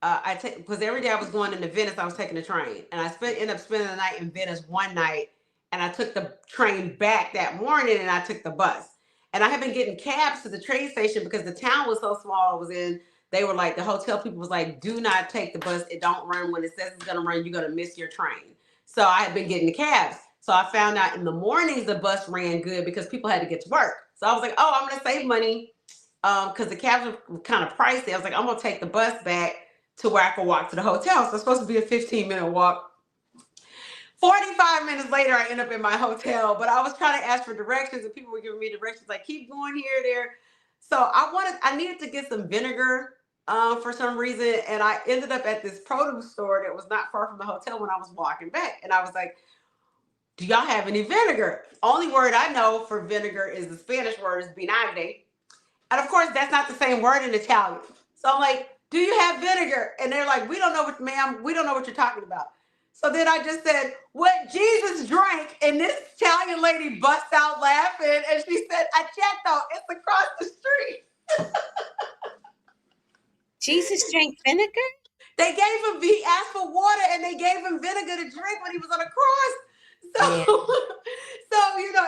A: I take because every day I was going into Venice, I was taking the train, and ended up spending the night in Venice one night, and I took the train back that morning, and I took the bus, and I had been getting cabs to the train station because the town was so small. I was in. They were like the hotel people was like, "Do not take the bus. It don't run when it says it's gonna run. You're gonna miss your train." So I had been getting the cabs. So I found out in the mornings the bus ran good because people had to get to work. So I was like, "Oh, I'm gonna save money." Because the cabs were kind of pricey. I was like, I'm gonna take the bus back to where I could walk to the hotel. So it's supposed to be a 15-minute walk. 45 minutes later, I end up in my hotel, but I was trying to ask for directions, and people were giving me directions like keep going here, there. So I needed to get some vinegar for some reason, and I ended up at this produce store that was not far from the hotel when I was walking back, and I was like, "Do y'all have any vinegar?" Only word I know for vinegar is the Spanish word is vinagre, and of course, that's not the same word in Italian. So I'm like, do you have vinegar? And they're like, we don't know what, ma'am, we don't know what you're talking about. So then I just said, what Jesus drank. And this Italian lady bust out laughing. And she said, Aceto, it's across the street.
C: Jesus drank vinegar.
A: They gave him, he asked for water and they gave him vinegar to drink when he was on a cross.
C: Yeah.
A: So,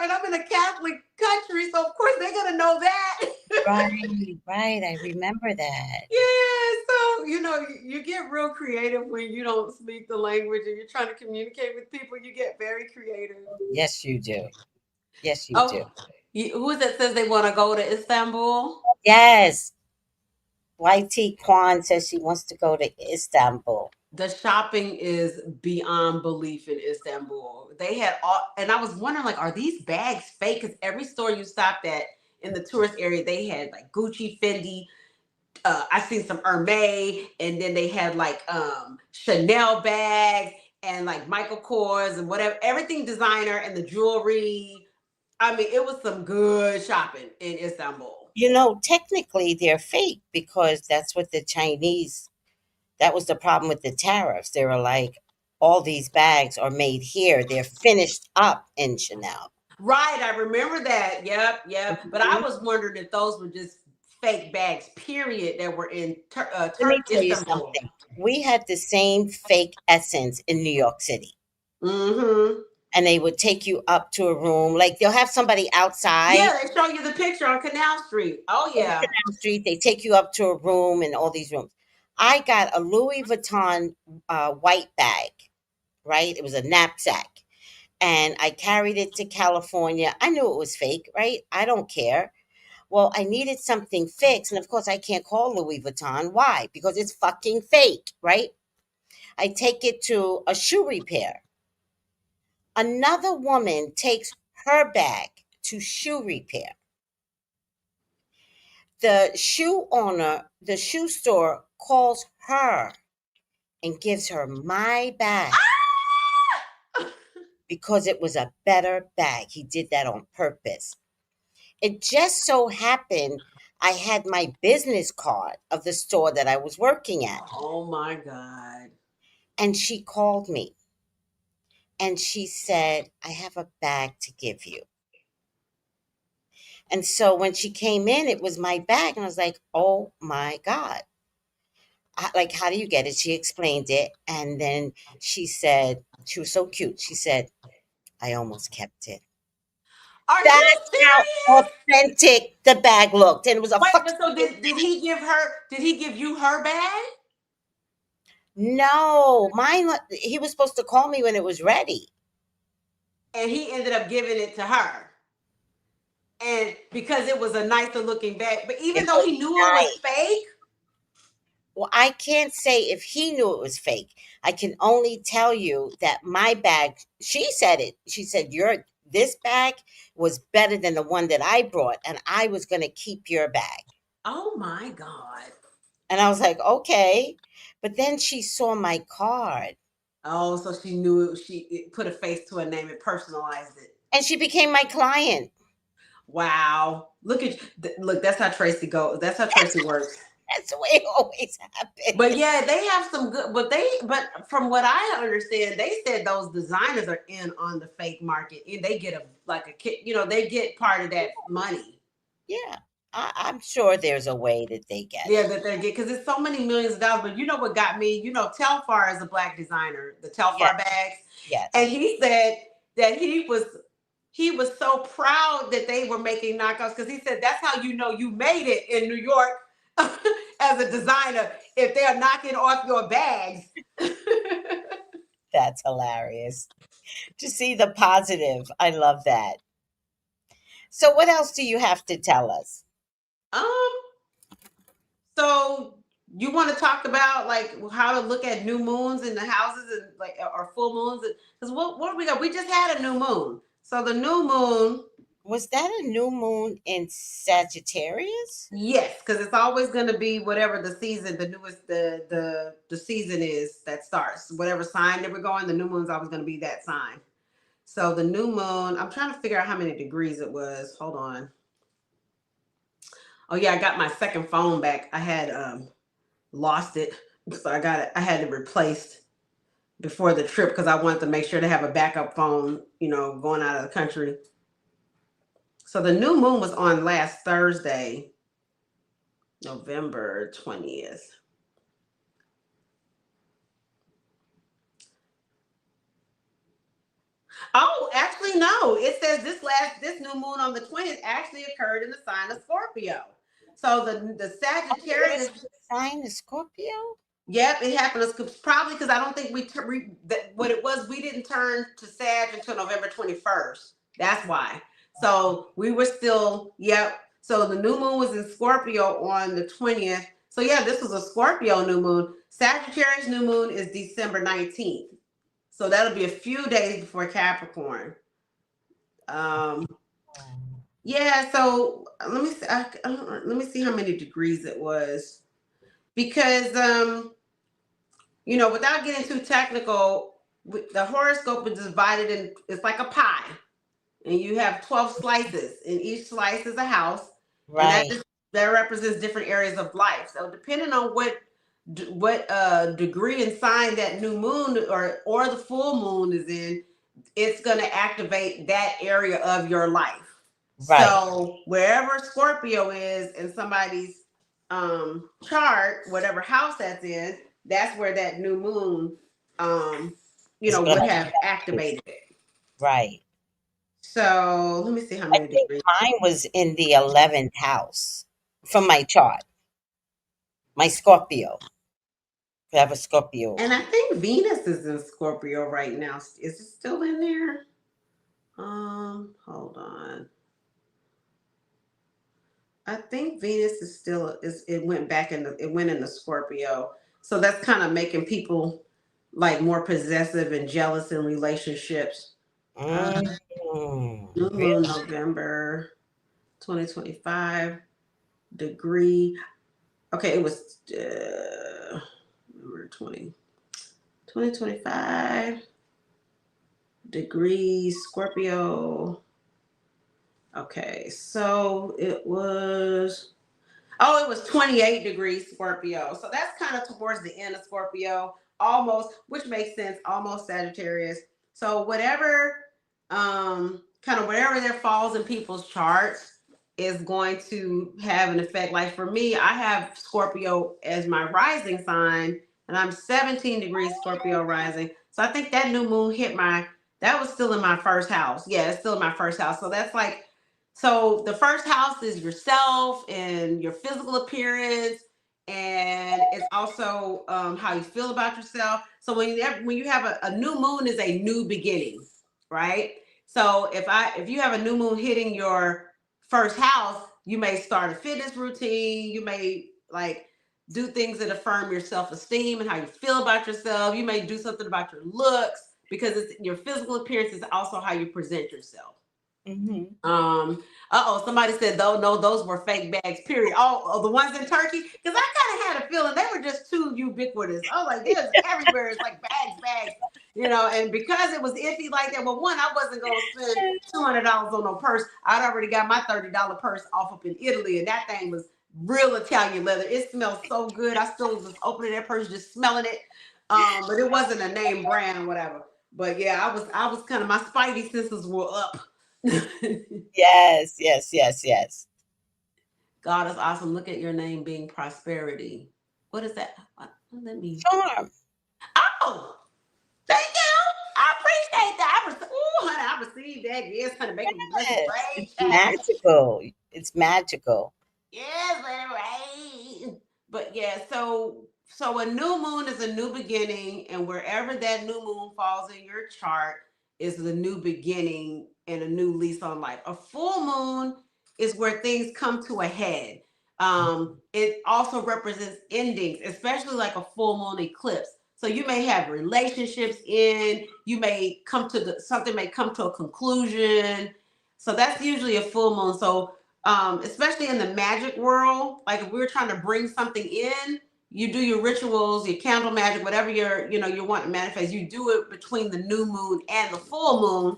A: and I'm in a Catholic country, so of course they're gonna know that.
C: Right. Right. I remember that.
A: Yeah, so you get real creative when you don't speak the language and you're trying to communicate with people. You get very creative.
C: Yes, you do. Yes, you do.
A: Oh, who is that says they want to go to Istanbul?
C: Yes. YT Kwan says she wants to go to Istanbul.
A: The shopping is beyond belief in Istanbul. They had all, and I was wondering, like, are these bags fake? Because every store you stopped at in the tourist area, they had like Gucci, Fendi. I seen some Hermes, and then they had like Chanel bags and like Michael Kors and whatever, everything designer and the jewelry. I mean, it was some good shopping in Istanbul.
C: Technically they're fake because that's what the Chinese, that was the problem with the tariffs. They were like, all these bags are made here. They're finished up in Chanel.
A: Right, I remember that. Yep, yep. But I
C: Mhm.
A: was wondering if those were just fake bags, period, that were in
C: Let me tell you
A: Istanbul.
C: something. We had the same fake essence in New York City.
A: Mm-hmm.
C: and they would take you up to a room. Like they'll have somebody outside
A: Yeah, they show you the picture on Canal Street. Oh
C: on
A: yeah.
C: Canal Street. They take you up to a room and all these rooms. I got a Louis Vuitton white bag, right? It was a knapsack. And I carried it to California. I knew it was fake, right? I don't care. Well, I needed something fixed. And of course, I can't call Louis Vuitton. Why? Because it's fucking fake, right? I take it to a shoe repair. Another woman takes her bag to shoe repair. The shoe owner, the shoe store calls her and gives her my bag because it was a better bag. He did that on purpose. It just so happened I had my business card of the store that I was working at.
A: Oh my God.
C: And she called me and she said, I have a bag to give you. And so when she came in, it was my bag. And I was like, oh my God. Like, how do you get it? She explained it. And then she said, she was so cute. She said, I almost kept it.
A: Are you
C: That's how
A: serious?
C: authentic the bag looked. And it was a
A: Wait,
C: fucking
A: but so did he give her? Did he give you her bag?
C: no, mine. He was supposed to call me when it was ready.
A: And he ended up giving it to her. And because it was a nicer looking bag, but even
C: It
A: though
C: was
A: he knew it was
C: nice.
A: fake.
C: Well, I can't say if he knew it was fake. I can only tell you that my bag, she said it. She said, your this bag was better than the one that I brought, and I was going to keep your bag.
A: Oh my God.
C: And I was like, okay. But then she saw my card
A: Oh, so she knew it, it put a face to a name and personalized it.
C: and she became my client.
A: Wow. Look at look, that's how Tracy goes. That's how Tracy works.
C: That's the way it always happened.
A: But yeah, they have some good but from what I understand, they said those designers are in on the fake market and they get a like a kit, they get part of that money.
C: Yeah, I'm sure there's a way that they get
A: Yeah,
C: it.
A: that they get because it's so many millions of dollars. But you know what got me? Telfar is a black designer, the
C: Yes,
A: Telfar bags.
C: yes.
A: And he said that he was so proud that they were making knockoffs because he said that's how you know you made it in New York as a designer if they're knocking off your bags.
C: That's hilarious. To see the positive. I love that. So what else do you have to tell us?
A: um, so you want to talk about like how to look at new moons in the houses and like or full moons? Because what we got? We just had a new moon. So the new moon.
C: Was that a new moon in Sagittarius?
A: Yes, because it's always going to be whatever the season, the newest the season is that starts. Whatever sign that we're going, the new moon's always going to be that sign. So the new moon, I'm trying to figure out how many degrees it was. Hold on. Oh yeah, I got my second phone back. I had lost it, so I got it. I had it replaced before the trip because I wanted to make sure to have a backup phone. Going out of the country. So the new moon was on last Thursday, November 20th. Oh, actually, no. It says this new moon on the 20th actually occurred in the sign of Scorpio. So the
C: Oh, yours
A: Sagittarius,
C: sign is Scorpio?
A: yep, it happened. Probably because I don't think what it was. We didn't turn to Sag until November 21st. That's why. So we were still, yep. So the new moon was in Scorpio on the 20th. So yeah, this was a Scorpio new moon. Sagittarius new moon is December 19th. So that'll be a few days before Capricorn. Um, yeah. So let me see. Let me see how many degrees it was because without getting too technical, the horoscope is divided in. It's like a pie, and you have 12 slices, and each slice is a house, and
C: Right,
A: that represents different areas of life. So depending on what degree and sign that new moon or the full moon is in, it's going to activate that area of your life.
C: right.
A: So wherever Scorpio is in somebody's chart, whatever house that's in, that's where that new moon
C: It's
A: would
C: gonna
A: have activated it.
C: Right.
A: So let me see how
C: I
A: many
C: think
A: degrees.
C: mine was in the 11th house from my chart. My Scorpio. I have a Scorpio.
A: And I think Venus is in Scorpio right now. Is it still in there? Hold on. I think Venus is still is it went back in it went into Scorpio. So that's kind of making people like more possessive and jealous in relationships. Uh, New moon
C: Really?
A: November 2025 degree. Okay, it was November 2025 degrees Scorpio. Okay, so it was. Oh, it was 28 degrees Scorpio. So that's kind of towards the end of Scorpio, almost, which makes sense, almost Sagittarius. So whatever, kind of whatever there falls in people's charts is going to have an effect. Like for me, I have Scorpio as my rising sign, and I'm 17 degrees Scorpio rising. So I think that new moon hit that was still in my first house. Yeah, it's still in my first house. So that's like, so the first house is yourself and your physical appearance, and it's also how you feel about yourself. So when you have a new moon is a new beginning, right? So if you have a new moon hitting your first house, you may start a fitness routine. You may like do things that affirm your self-esteem and how you feel about yourself. You may do something about your looks because it's your physical appearance is also how you present yourself.
C: Mm-hmm.
A: Somebody said though, no, those were fake bags, period. Oh, the ones in Turkey, because I kind of had a feeling they were just too ubiquitous. I was like, there's everywhere. It's like bags, and because it was iffy like that, well, one, I wasn't gonna spend $200 on no purse. I'd already got my $30 purse off up in Italy, and that thing was real Italian leather. It smelled so good. I still was just opening that purse, just smelling it. But it wasn't a name brand or whatever. But yeah, I was kind of my spidey senses were up.
C: Yes, yes, yes, yes.
A: God is awesome. Look at your name being prosperity. What is that? What does that mean?
C: Charm.
A: Oh, thank you. I appreciate that. Honey, I received that. Yes, honey, make me bless it
C: Yes,
A: rain,
C: it's
A: child.
C: magical. It's magical.
A: Yes, let it rain. But yeah, so a new moon is a new beginning, and wherever that new moon falls in your chart is the new beginning and a new lease on life. A full moon is where things come to a head. It also represents endings, especially like a full moon eclipse. So you may have relationships in, you may come to something may come to a conclusion. So that's usually a full moon. So especially in the magic world, like if we were trying to bring something in, you do your rituals, your candle magic, whatever you want to manifest, you do it between the new moon and the full moon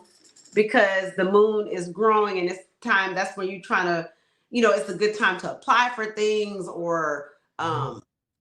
A: because the moon is growing and it's time. That's when you're trying to, it's a good time to apply for things or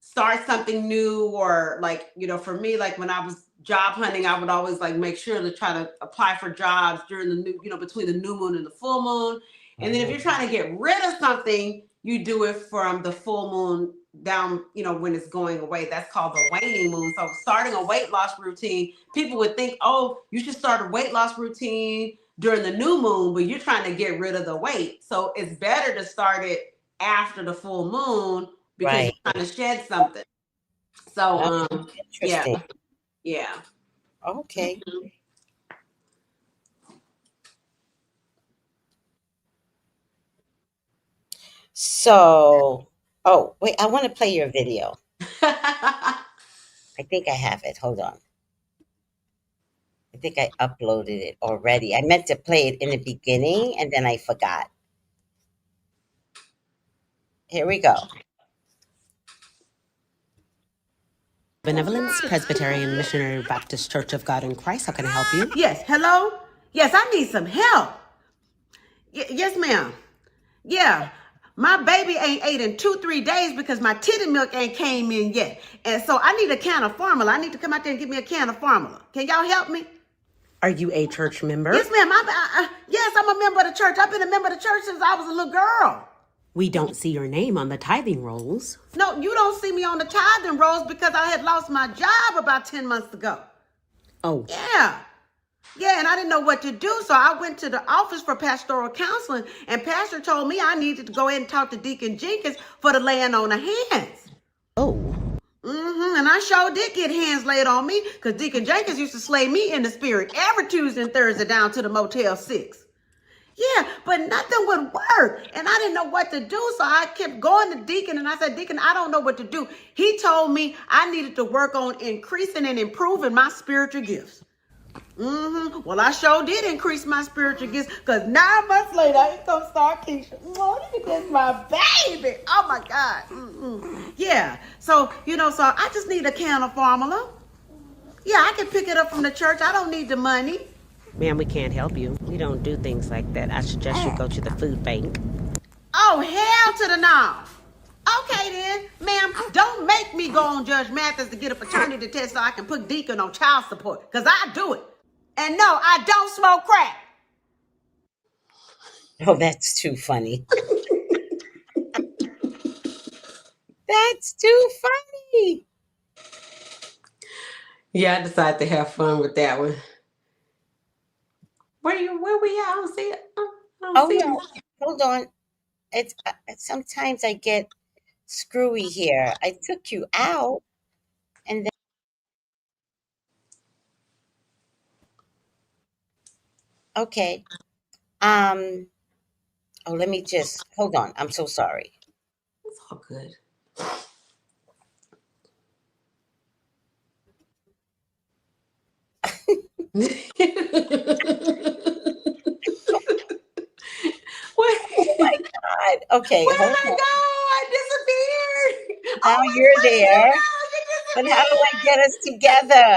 A: start something new or like, for me, like when I was job hunting, I would always like make sure to try to apply for jobs during the new, between the new moon and the full moon. And then if you're trying to get rid of something, you do it from the full moon down, when it's going away. That's called the waning moon. So starting a weight loss routine, people would think, oh, you should start a weight loss routine during the new moon, but you're trying to get rid of the weight. So it's better to start it after the full moon because
C: Right.
A: you're trying to shed something. So yeah,
C: Interesting.
A: yeah.
C: Okay. So, oh, wait, I want to play your video. I think I have it. Hold on. I think I uploaded it already. I meant to play it in the beginning and then I forgot. Here we go.
A: Benevolence Presbyterian Missionary Baptist Church of God in Christ. How can I help you? Yes, hello? Yes, I need some help. Yes, ma'am. Yeah. My baby ain't ate in 2-3 days because my titty milk ain't came in yet. And so I need a can of formula. I need to come out there and give me a can of formula. Can y'all help me? Are you a church member? Yes, ma'am. Yes, I'm a member of the church. I've been a member of the church since I was a little girl. We don't see your name on the tithing rolls. No, you don't see me on the tithing rolls because I had lost my job about 10 months ago. Oh. Yeah. Yeah, and I didn't know what to do, so I went to the office for pastoral counseling, and Pastor told me I needed to go ahead and talk to Deacon Jenkins for the laying on of hands.
B: Oh.
A: And I sure did get hands laid on me, because Deacon Jenkins used to slay me in the spirit every Tuesday and Thursday down to the Motel 6. Yeah, but nothing would work. And I didn't know what to do. So I kept going to Deacon and I said, Deacon, I don't know what to do. He told me I needed to work on increasing and improving my spiritual gifts. Well, I sure did increase my spiritual gifts because 9 months later, I come start Keisha. Oh, look at this, my baby. Oh, my God. Yeah. So, so I just need a can of formula. Yeah, I can pick it up from the church. I don't need the money.
B: Ma'am, we can't help you. We don't do things like that. I suggest you go to the food bank.
A: Oh, hell to the no. Okay then, ma'am, don't make me go on Judge Mathis to get a paternity test so I can put Deacon on child support, because I do it. And no, I don't smoke crack.
C: Oh, that's too funny. That's too funny.
A: Yeah, I decided to have fun with that one. Where we at? I don't see it. I don't
C: Oh
A: see
C: no,
A: it.
C: hold on. It's sometimes I get screwy here. I took you out, and then okay. Um. Oh, let me just hold on. I'm so sorry.
A: It's all good.
C: Oh my
A: Wait,
C: God. Okay,
A: where'd
C: hold
A: I
C: on.
A: go? I disappeared.
C: Now
A: Oh,
C: you're
A: wait a minute.
C: there,
A: No, you
C: but how do I get us together?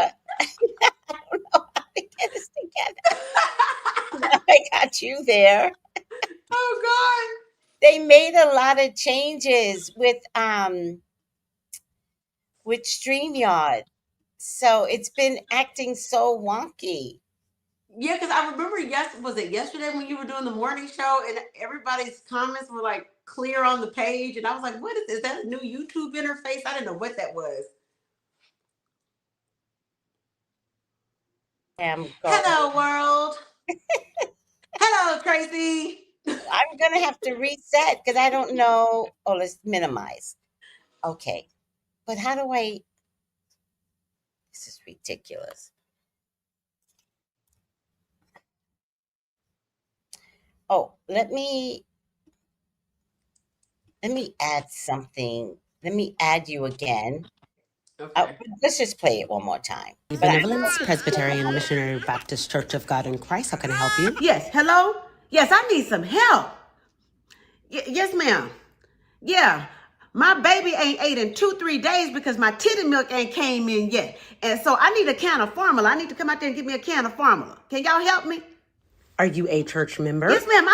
C: I don't know how to get us together. Now I got you there.
A: Oh,
C: They made a lot of changes with StreamYard. So it's been acting so wonky.
A: yeah, because I remember, was it yesterday when you were doing the morning show and everybody's comments were like clear on the page, and I was like, "What is? Is that a new YouTube interface?" I didn't know what that was.
C: I'm going.
A: Hello, world. Hello, Tracy.
C: I'm gonna have to reset because I don't know. Oh, let's minimize. Okay, but how do I? This is ridiculous. Oh, let me add something. Let me add you again.
A: Okay.
C: Let's just play it one more time. But
B: Benevolence Presbyterian Missionary Baptist Church of God in Christ. How can I help you?
A: Yes. Hello. Yes, I need some help. Yes, ma'am. Yeah. My baby ain't ate in 2-3 days because my titty milk ain't came in yet. And so I need a can of formula. I need to come out there and give me a can of formula. Can y'all help me?
B: Are you a church member?
A: Yes, ma'am.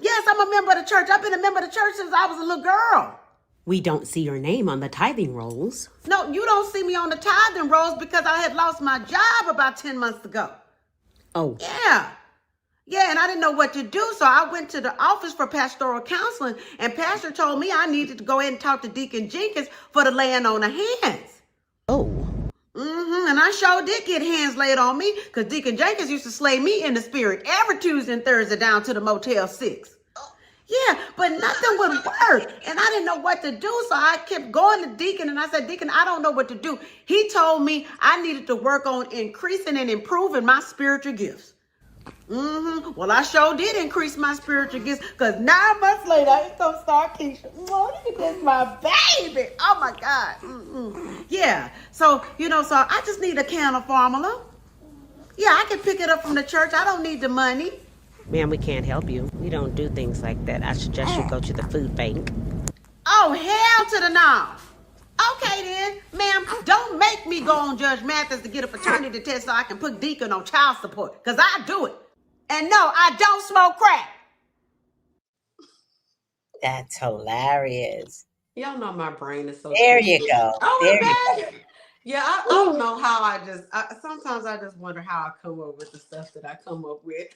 A: Yes, I'm a member of the church. I've been a member of the church since I was a little girl.
B: We don't see your name on the tithing rolls.
A: No, you don't see me on the tithing rolls because I had lost my job about 10 months ago.
B: Oh.
A: Yeah. Yeah, and I didn't know what to do, so I went to the office for pastoral counseling, and Pastor told me I needed to go ahead and talk to Deacon Jenkins for the laying on of hands.
B: Oh.
A: And I sure did get hands laid on me, because Deacon Jenkins used to slay me in the spirit every Tuesday and Thursday down to the Motel 6. Yeah, but nothing would work. And I didn't know what to do. So I kept going to Deacon and I said, Deacon, I don't know what to do. He told me I needed to work on increasing and improving my spiritual gifts. Well, I sure did increase my spiritual gifts because 9 months later, I come start Keisha. Oh, look at this, my baby. Oh, my God. Yeah. So, so I just need a can of formula. Yeah, I can pick it up from the church. I don't need the money.
B: Ma'am, we can't help you. We don't do things like that. I suggest you go to the food bank.
A: Oh, hell to the no. Okay then, ma'am, don't make me go on Judge Mathis to get a paternity test so I can put Deacon on child support, because I do it. And no, I don't smoke crack.
C: that's hilarious.
A: Y'all know my brain is so
C: There you
A: twisted.
C: go.
A: Oh,
C: There you
A: I'm
C: go.
A: back. Yeah, I don't know how sometimes I just wonder how I come up with the stuff that I come up with.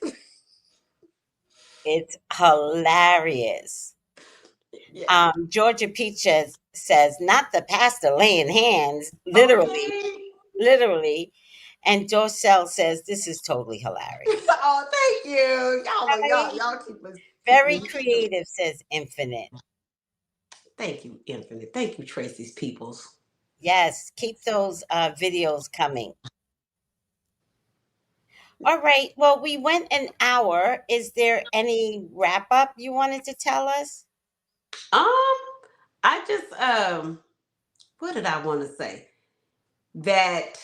C: It's hilarious.
A: Yeah.
C: Georgia Peach says, not the pastor laying hands, literally,
A: Okay.
C: literally. And Dorcel says this is totally hilarious.
A: Oh, thank you.
C: Right?
A: Y'all keep
C: Very
A: me.
C: creative, says Infinite.
A: Thank you, Infinite. Thank you, Tracy's Peoples.
C: Yes, keep those videos coming. All right. Well, we went an hour. Is there any wrap up you wanted to tell us?
A: Um, I just what did I want to say? That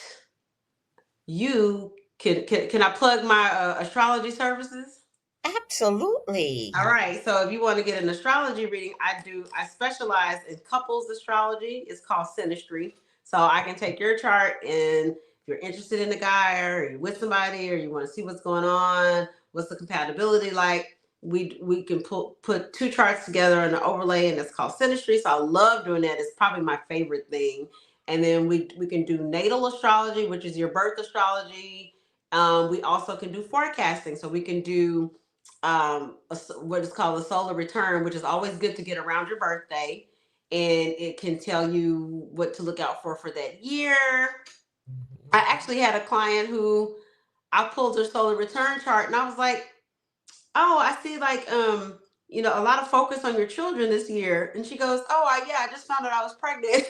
A: you can I plug my astrology services?
C: Absolutely.
A: All right. So if you want to get an astrology reading, I specialize in couples astrology. It's called synastry. So I can take your chart, and if you're interested in a guy or you're with somebody or you want to see what's going on, what's the compatibility like, we can put two charts together in an overlay, and it's called synastry. So I love doing that. It's probably my favorite thing. And then we can do natal astrology, which is your birth astrology. We also can do forecasting. So we can do what is called a solar return, which is always good to get around your birthday, and it can tell you what to look out for that year. I actually had a client who I pulled her solar return chart, and I was like, "Oh, I see, like, a lot of focus on your children this year." And she goes, "Oh, yeah, I just found out I was pregnant."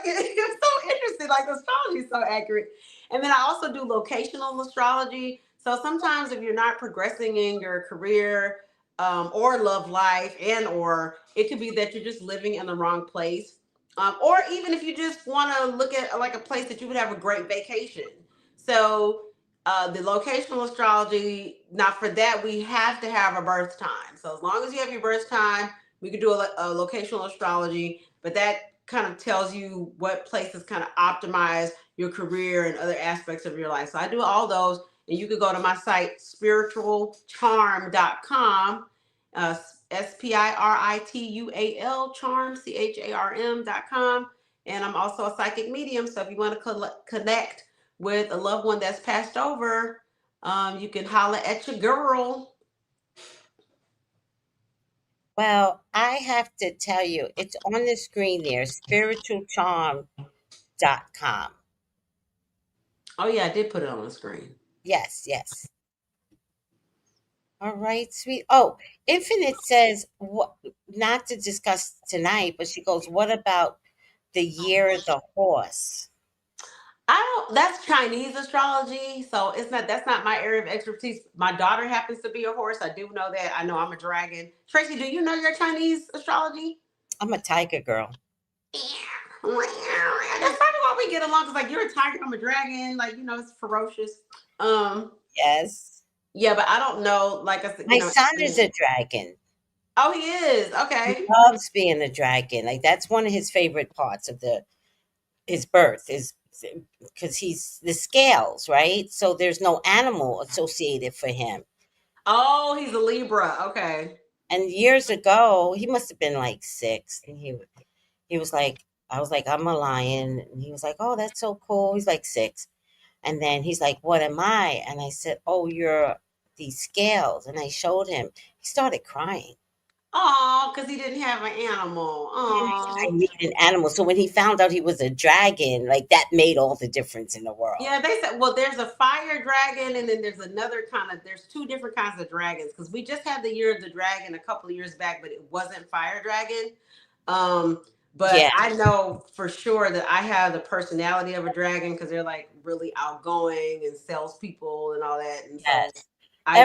A: It's so interesting. Like, astrology is so accurate. And then I also do locational astrology. So sometimes if you're not progressing in your career, or love life, and or it could be that you're just living in the wrong place, or even if you just want to look at like a place that you would have a great vacation. So the locational astrology, now for that we have to have a birth time. So as long as you have your birth time, we could do a locational astrology, but that kind of tells you what places kind of optimize your career and other aspects of your life. So I do all those, and you could go to my site spiritualcharm.com, uh, spiritual charm charm.com, and I'm also a psychic medium. So if you want to connect with a loved one that's passed over, you can holler at your girl.
C: Well, I have to tell you, it's on the screen there, spiritualcharm.com.
A: Oh yeah, I did put it on the screen.
C: Yes, yes. All right, sweet. Oh, Infinite says what not to discuss tonight, but she goes, "What about the year of the horse?"
A: I don't. That's Chinese astrology, so that's not my area of expertise. My daughter happens to be a horse. I do know that. I know I'm a dragon. Tracy, do you know your Chinese astrology?
C: I'm a tiger girl.
A: That's probably why we get along. Cause like you're a tiger, I'm a dragon. Like it's ferocious. Um,
C: Yes.
A: yeah, but I don't know. Like I said,
C: My son is a dragon.
A: Oh, he is
C: He
A: okay.
C: loves being a dragon. Like that's one of his favorite parts of the his birth is because he's the scales, right? So there's no animal associated for him.
A: Oh, he's a Libra. Okay.
C: And years ago, he must have been like 6, and he was like, I was like, I'm a lion, and he was like, oh, that's so cool. He's like 6, and then he's like, what am I? And I said, oh, you're these scales, and I showed him. He started crying.
A: Oh, because he didn't have an animal.
C: Yeah, he said, I
A: Oh.
C: need an animal. So when he found out he was a dragon, like that made all the difference in the world.
A: Yeah, they said, well, there's a fire dragon, and then there's two different kinds of dragons. Because we just had the year of the dragon a couple of years back, but it wasn't fire dragon. Um, but
C: Yeah,
A: I know for sure that I have the personality of a dragon because they're like really outgoing and salespeople and all that. And so
C: yes.
A: I,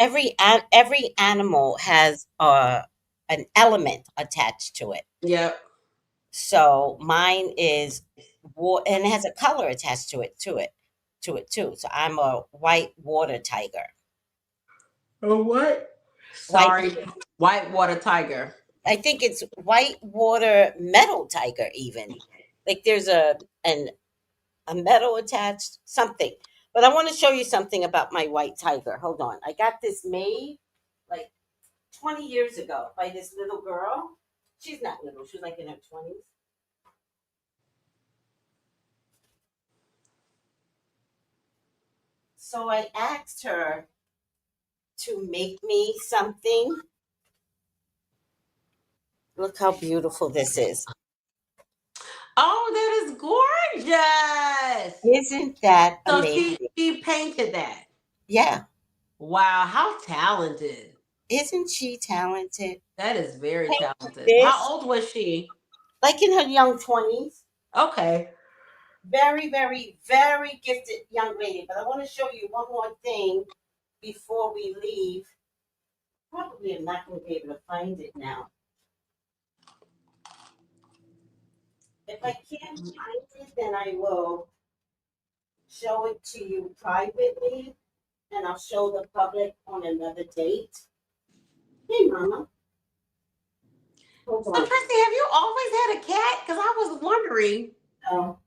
C: Every every animal has an element attached to it.
A: yeah.
C: So mine is and it has a color attached to it too. So I'm a white water tiger.
A: Oh, what?
C: White,
A: Sorry. Whitewater tiger.
C: I think it's white water metal tiger even. Like there's a metal attached something. But I want to show you something about my white tiger. Hold on. I got this made like 20 years ago by this little girl. She's not little. She's like in her 20s. So I asked her to make me something. Look how beautiful this is.
A: Oh, that is gorgeous.
C: Isn't that
A: So
C: amazing?
A: she painted that.
C: Yeah.
A: Wow, how talented.
C: Isn't she talented?
A: That is very
C: Painted
A: talented. How
C: this
A: old was she?
C: like in her young 20s.
A: Okay.
C: Very, very, very gifted young lady. But I want to show you one more thing before we leave. Probably I'm not going to be able to find it now. If I can't find it, then I will show it to you privately and I'll show the public on another date. Hey, Mama, hold
A: So
C: on.
A: Tracy, have you always had a cat? Because I was wondering.
C: Oh,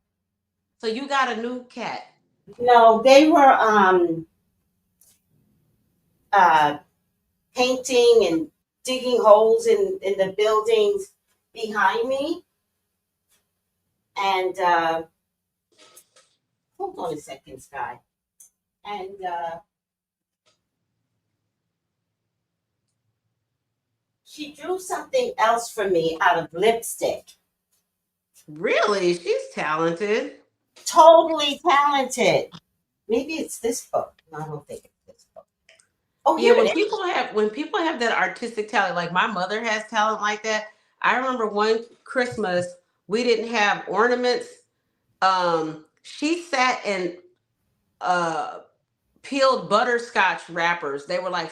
A: So you got a new cat.
C: no, they were uh, painting and digging holes in the buildings behind me. And hold on a second, Sky. And she drew something else for me out of lipstick.
A: Really? She's talented.
C: Totally talented. Maybe it's this book. No, I don't think it's this book. Oh,
A: Yeah,
C: here it is.
A: when people have that artistic talent, like my mother has talent like that. I remember one Christmas we didn't have ornaments. She sat and uh peeled butterscotch wrappers. They were like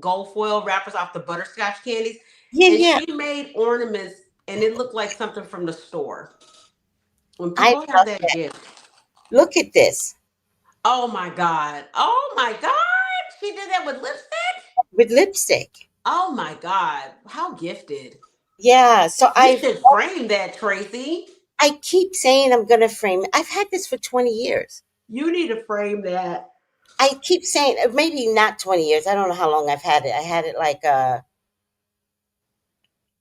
A: gold foil wrappers off the butterscotch candies,
C: Yeah,
A: and
C: yeah.
A: she made ornaments, and it looked like something from the store. When
C: I
A: people have
C: love
A: that
C: it.
A: gift,
C: Look at this
A: oh my god, oh my god, she did that with lipstick.
C: with lipstick.
A: Oh my god, how gifted!
C: Yeah. So
A: You should frame that, Tracy.
C: I keep saying I'm gonna frame it. I've had this for 20 years.
A: You need to frame that.
C: I keep saying maybe not 20 years. I don't know how long I've had it. I had it like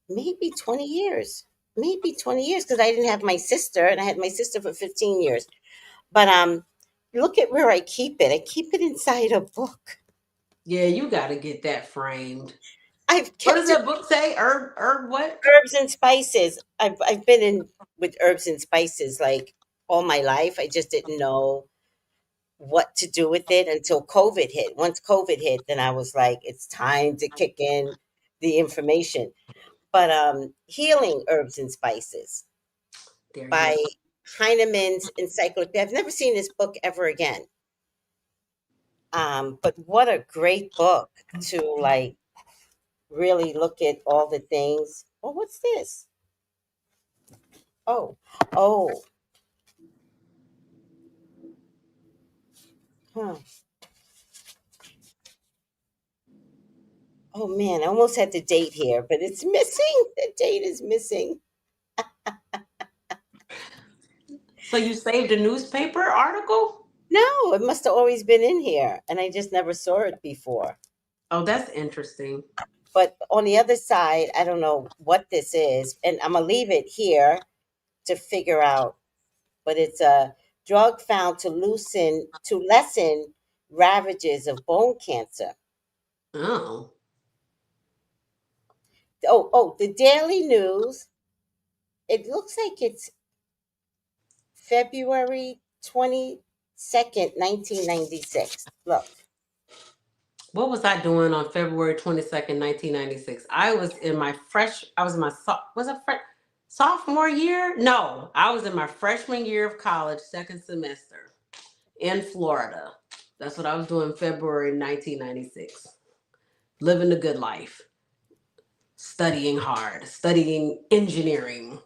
C: maybe 20 years. Maybe 20 years because I didn't have my sister and I had my sister for 15 years. But look at where I keep it. I keep it inside a book.
A: Yeah, you got to get that framed.
C: I've
A: What does
C: kept it
A: that book say? Herb what?
C: herbs and spices. I've been in with herbs and spices like all my life. I just didn't know what to do with it until COVID hit. Once COVID hit, then I was like, it's time to kick in the information. But healing herbs and spices
A: There you
C: by
A: go.
C: Heinemann's Encyclopedia. I've never seen this book ever again. But what a great book to like really look at all the things. Well, what's this? Oh, oh, huh. Oh man, I almost had the date here, but it's missing. The date is missing.
A: So you saved a newspaper article?
C: No, it must have always been in here, and I just never saw it before.
A: Oh, that's interesting.
C: But on the other side, I don't know what this is, and I'm gonna leave it here to figure out. But it's a drug found to lessen ravages of bone cancer.
A: Oh.
C: Oh, the Daily News. It looks like it's February 22nd, 1996. Look,
A: What was I doing on February 22nd, 1996? I was in my sophomore year? No, I was in my freshman year of college, second semester in Florida. That's what I was doing February 1996. Living the good life, studying hard, studying engineering.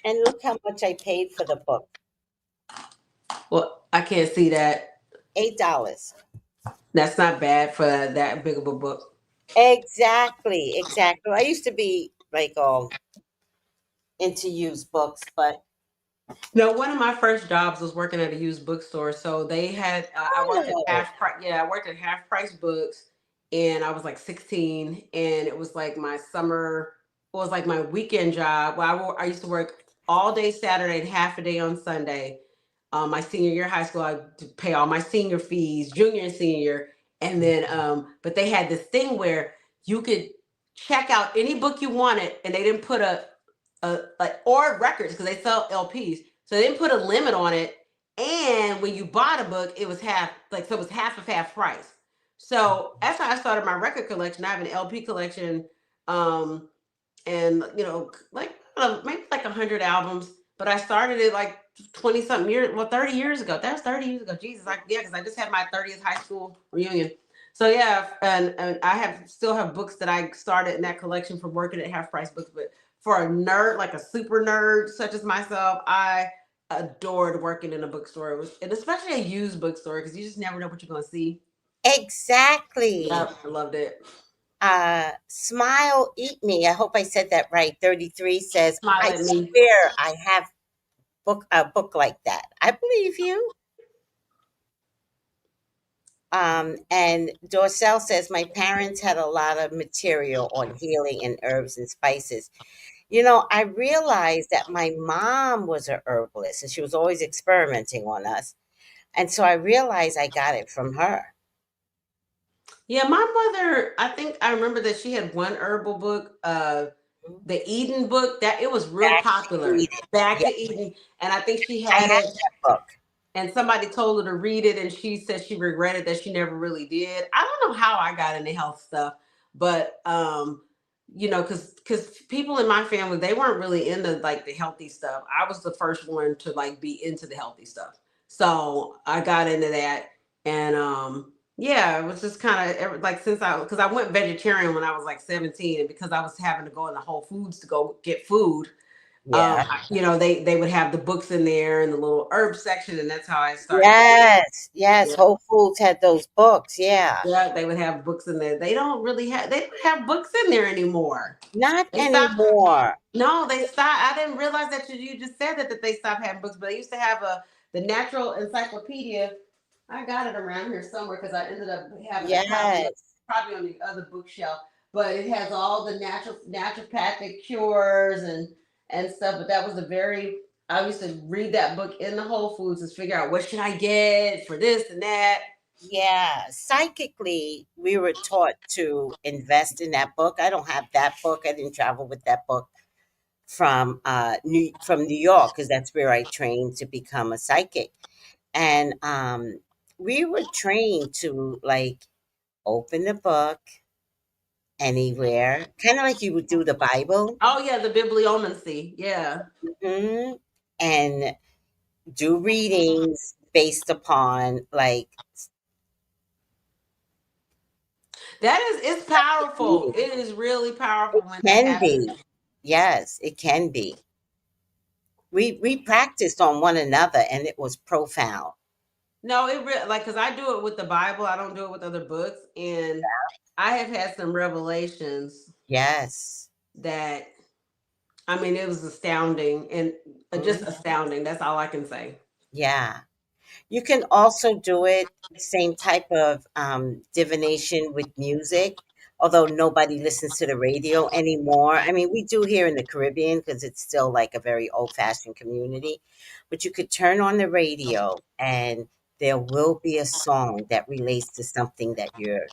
C: and look how much I paid for the book.
A: Well, I can't see that.
C: $8.
A: That's not bad for that big of a book.
C: Exactly, exactly. I used to be like into used books, but
A: No, one of my first jobs was working at a used bookstore. So they had, I worked at
C: oh,
A: half price. Yeah, I worked at half price books, and I was like 16, and it was like my summer. It was like my weekend job. Well, I used to work all day Saturday and half a day on Sunday. My senior year of high school, I had to pay all my senior fees, junior and senior, and then, but they had this thing where you could check out any book you wanted, and they didn't put like or records because they sell LPs. So they didn't put a limit on it. And when you bought a book, it was half like so it was half of half price. So after I started my record collection, I have an LP collection, um, and like maybe like 100 albums. But I started it like 20 something years, well 30 years ago. That was 30 years ago. Jesus, yeah, because I just had my 30th high school reunion. So yeah, and I have still have books that I started in that collection from working at Half Price Books. But for a nerd, like a super nerd such as myself, I adored working in a bookstore. It was, and especially a used bookstore because you just never know what you're gonna see.
C: Exactly.
A: Yeah, I loved it.
C: Smile, eat me. I hope I said that right. 33 says,
A: Smile
C: I
A: at me.
C: swear I have a book like that. I believe you. And Dorcel says, my parents had a lot of material on healing and herbs and spices. I realized that my mom was a herbalist and she was always experimenting on us. And so I realized I got it from her.
A: Yeah, my mother, I think I remember that she had one herbal book,
C: Mhm.
A: the Eden book, that it was real
C: Back to
A: popular.
C: Eden.
A: Back
C: Yeah,
A: to Eden. And I think she
C: I
A: had
C: have
A: it
C: that book.
A: and somebody told her to read it and she said she regretted that she never really did. I don't know how I got into health stuff, but because people in my family, they weren't really into like the healthy stuff. I was the first one to like be into the healthy stuff. So I got into that. And yeah, it was just kind of like since because I went vegetarian when I was like 17, and because I was having to go into Whole Foods to go get food,
C: Yeah.
A: they would have the books in there and the little herb section, and that's how I started.
C: Yes. Yes.
A: Yeah,
C: Whole Foods had those books. Yeah.
A: yeah, they would have books in there. They don't have books in there anymore.
C: Not
A: They stopped.
C: anymore.
A: No, they stopped. I didn't realize that you just said that they stopped having books, but they used to have the Natural Encyclopedia. I got it around here somewhere because I ended up having a copy of
C: Yes.
A: probably on the other bookshelf. But it has all the naturopathic cures and stuff. But that was a very I used to read that book in the Whole Foods and figure out what should I get for this and that.
C: Yeah. Psychically, we were taught to invest in that book. I don't have that book. I didn't travel with that book from New York because that's where I trained to become a psychic. And we were trained to like open the book anywhere, kind of like you would do the Bible,
A: Oh yeah, the bibliomancy. Yeah.
C: mhm, and do readings based upon like
A: That is it's powerful.
C: reading.
A: It is really powerful
C: It
A: when that
C: can
A: happens.
C: be. Yes, it can be. We practiced on one another and it was profound.
A: No, it really like because I do it with the Bible. I don't do it with other books, and I have had some revelations
C: Yes.
A: that I mean it was astounding and just
C: Mhm.
A: astounding. That's all I can say.
C: Yeah. You can also do it same type of divination with music, although nobody listens to the radio anymore. I mean, we do here in the Caribbean because it's still like a very old-fashioned community. But you could turn on the radio and there will be a song that relates to something that you're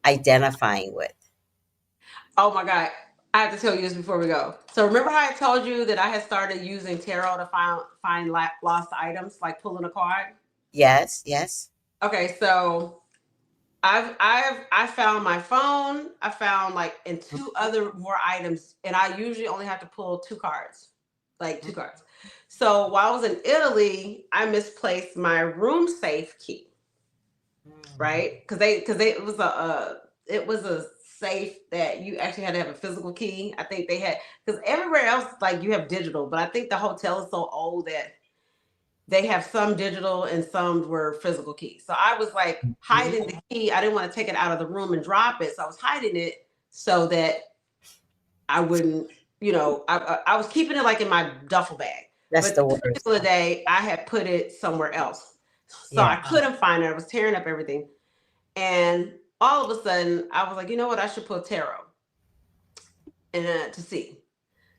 C: identifying with.
A: Oh my God, I have to tell you this before we go. So remember how I told you that I had started using tarot to find lost items, like pulling a card.
C: Yes, yes.
A: Okay, so I found my phone. I found like and two other more items, and I usually only have to pull two cards, like two cards. So while I was in Italy, I misplaced my room safe key,
C: Mhm.
A: right? Because it was a safe that you actually had to have a physical key. I think they had because everywhere else like you have digital, but I think the hotel is so old that they have some digital and some were physical keys. So I was like hiding the key. I didn't want to take it out of the room and drop it. So I was hiding it so that I wouldn't, I was keeping it like in my duffel bag.
C: That's
A: But
C: the
A: this
C: worst.
A: particular day, I had put it somewhere else. So
C: Yeah.
A: I couldn't find it. I was tearing up everything. And all of a sudden, I was like, you know what? I should pull tarot and to see.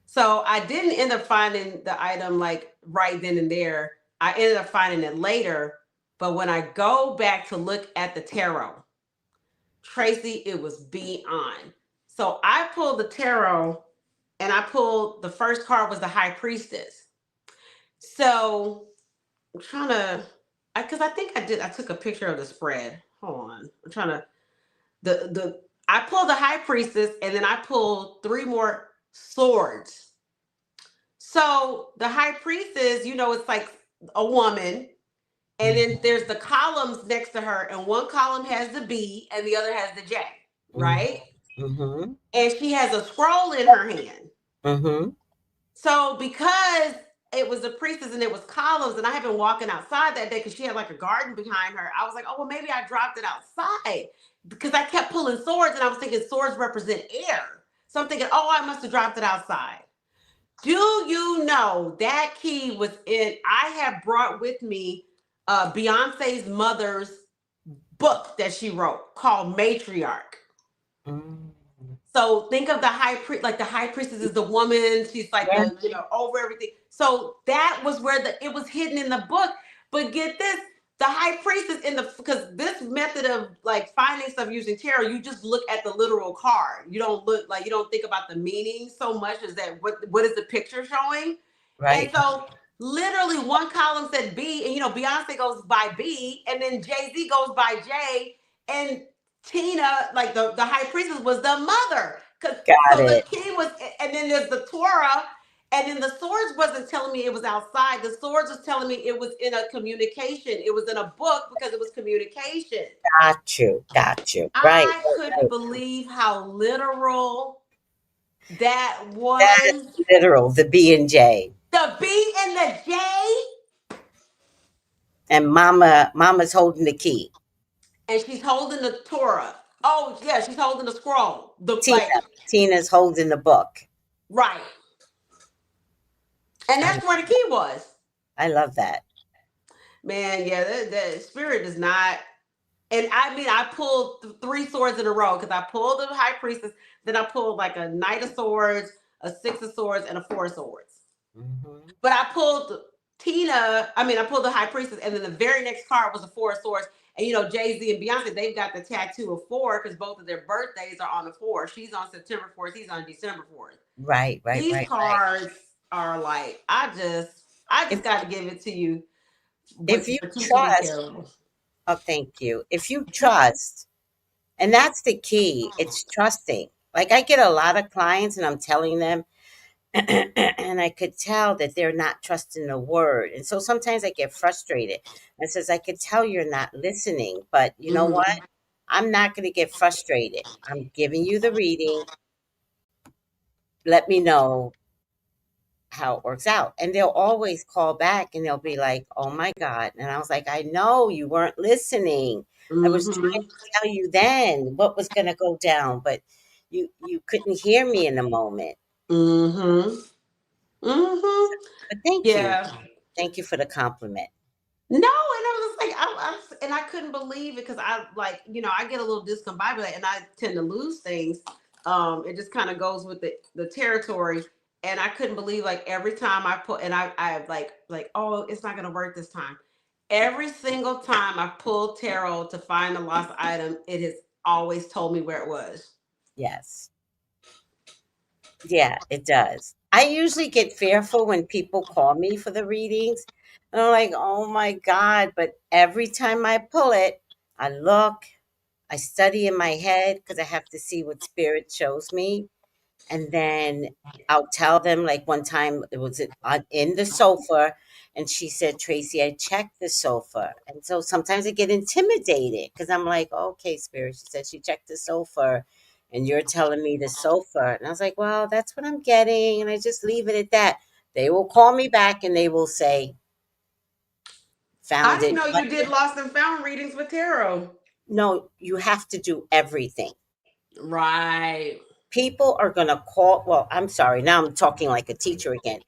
A: So I didn't end up finding the item like right then and there. I ended up finding it later. But when I go back to look at the tarot, Tracy, it was beyond. So I pulled the tarot and I pulled the first card was the High Priestess. So I'm trying to, because I think I did. I took a picture of the spread. Hold on, I'm trying to the. I pulled the High Priestess, and then I pulled three more swords. So the High Priestess, it's like a woman, and then there's the columns next to her, and one column has the B, and the other has the J, right?
C: Mm-hmm.
A: And she has a scroll in her hand.
C: Mm-hmm.
A: So because it was the priestess and it was columns, and I had been walking outside that day because she had like a garden behind her, I was like, oh, well, maybe I dropped it outside because I kept pulling swords, and I was thinking swords represent air. So I'm thinking, oh, I must have dropped it outside. Do you know that key was in? I have brought with me Beyonce's mother's book that she wrote called Matriarch.
C: Mm.
A: So think of the high priest, like the high priestess is the woman. She's like
C: Yeah.
A: the, over everything. So that was where it was hidden in the book. But get this, the high priestess because this method of like finding stuff using tarot, you just look at the literal card. You don't think about the meaning so much as that what is the picture showing? And
C: Right.
A: so literally one column said B, and Beyonce goes by B, and then Jay-Z goes by J, and Tina, like the high priestess, was the mother. Cause
C: Got
A: so the
C: it.
A: key was, and then there's the Torah, and then the swords wasn't telling me it was outside. The swords was telling me it was in a communication. It was in a book because it was communication.
C: Got you. Got you. Right.
A: I
C: Right.
A: couldn't
C: Right.
A: believe how literal that
C: That's
A: was.
C: literal. The B and J.
A: The B and the J,
C: And Mama's holding the key.
A: and she's holding the Torah. Oh yeah, she's holding the scroll. The
C: Tina.
A: like
C: Tina's holding the book.
A: right, and
C: I
A: that's where the key was.
C: I love that.
A: Man, yeah, the spirit is not. And I mean, I pulled three swords in a row because I pulled the high priestess, then I pulled like a knight of swords, a six of swords, and a four of swords.
C: Hmm.
A: But I pulled I pulled the high priestess, and then the very next card was a four of swords. And Jay-Z and Beyonce, they've got the tattoo of four because both of their birthdays are on the four. She's on September 4th, he's on December 4th.
C: Right. Right.
A: These
C: Right. Right.
A: cards are like, I just
C: If
A: got to give it to you
C: if
A: with
C: you
A: for teaching me
C: trust,
A: tarot.
C: oh, thank you. If you trust, and that's the key. It's trusting. Like I get a lot of clients, and I'm telling them, and I could tell that they're not trusting the word. And so sometimes I get frustrated. And says, I could tell you're not listening, but you know what?
A: Mm-hmm.
C: I'm not going to get frustrated. I'm giving you the reading. Let me know how it works out. And they'll always call back and they'll be like, oh my God. And I was like, I know you weren't listening. I was trying
A: Mm-hmm.
C: to tell you then what was going to go down, but you couldn't hear me in the moment.
A: Mm-hmm. Mm-hmm.
C: But thank you.
A: Yeah.
C: Thank you for the compliment.
A: No, and I was just like, and I couldn't believe it because I like, I get a little discombobulated and I tend to lose things. It just kind of goes with the territory, and I couldn't believe like every time I put, and I like, oh, it's not gonna work this time. Every single time I pulled tarot to find a lost item, it has always told me where it was.
C: Yes. Yeah, it does. I usually get fearful when people call me for the readings. And I'm like, oh my God. But every time I pull it, I look, I study in my head because I have to see what spirit shows me. And then I'll tell them, like one time it was in the sofa, and she said, Tracy, I checked the sofa. And so sometimes I get intimidated because I'm like, okay, spirit. She said she checked the sofa, and you're telling me the sofa. And I was like, well, that's what I'm getting. And I just leave it at that. They will call me back and they will say,
A: I
C: found
A: didn't
C: it.
A: know
C: But
A: you did lost and found readings with tarot.
C: no, you have to do everything.
A: Right.
C: People are going to call. Well, I'm sorry. Now I'm talking like a teacher again.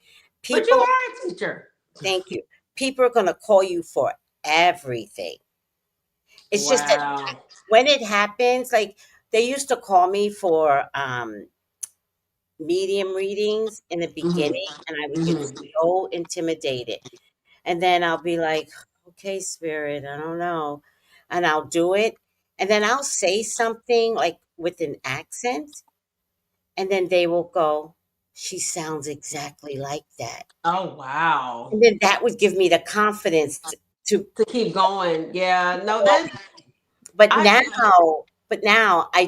A: But you
C: People
A: are a teacher.
C: Thank you. People are gonna call you for everything. It's just that
A: Wow.
C: when it happens, like they used to call me for medium readings in the
A: Hmm.
C: beginning, and I would get
A: Hmm.
C: so intimidated. And then I'll be like, okay, spirit, I don't know. And I'll do it. And then I'll say something like with an accent, and then they will go, She sounds exactly like that.
A: Oh wow.
C: And then that would give me the confidence to
A: To keep going. Yeah. No,
C: well,
A: that
C: but
A: I
C: now but now I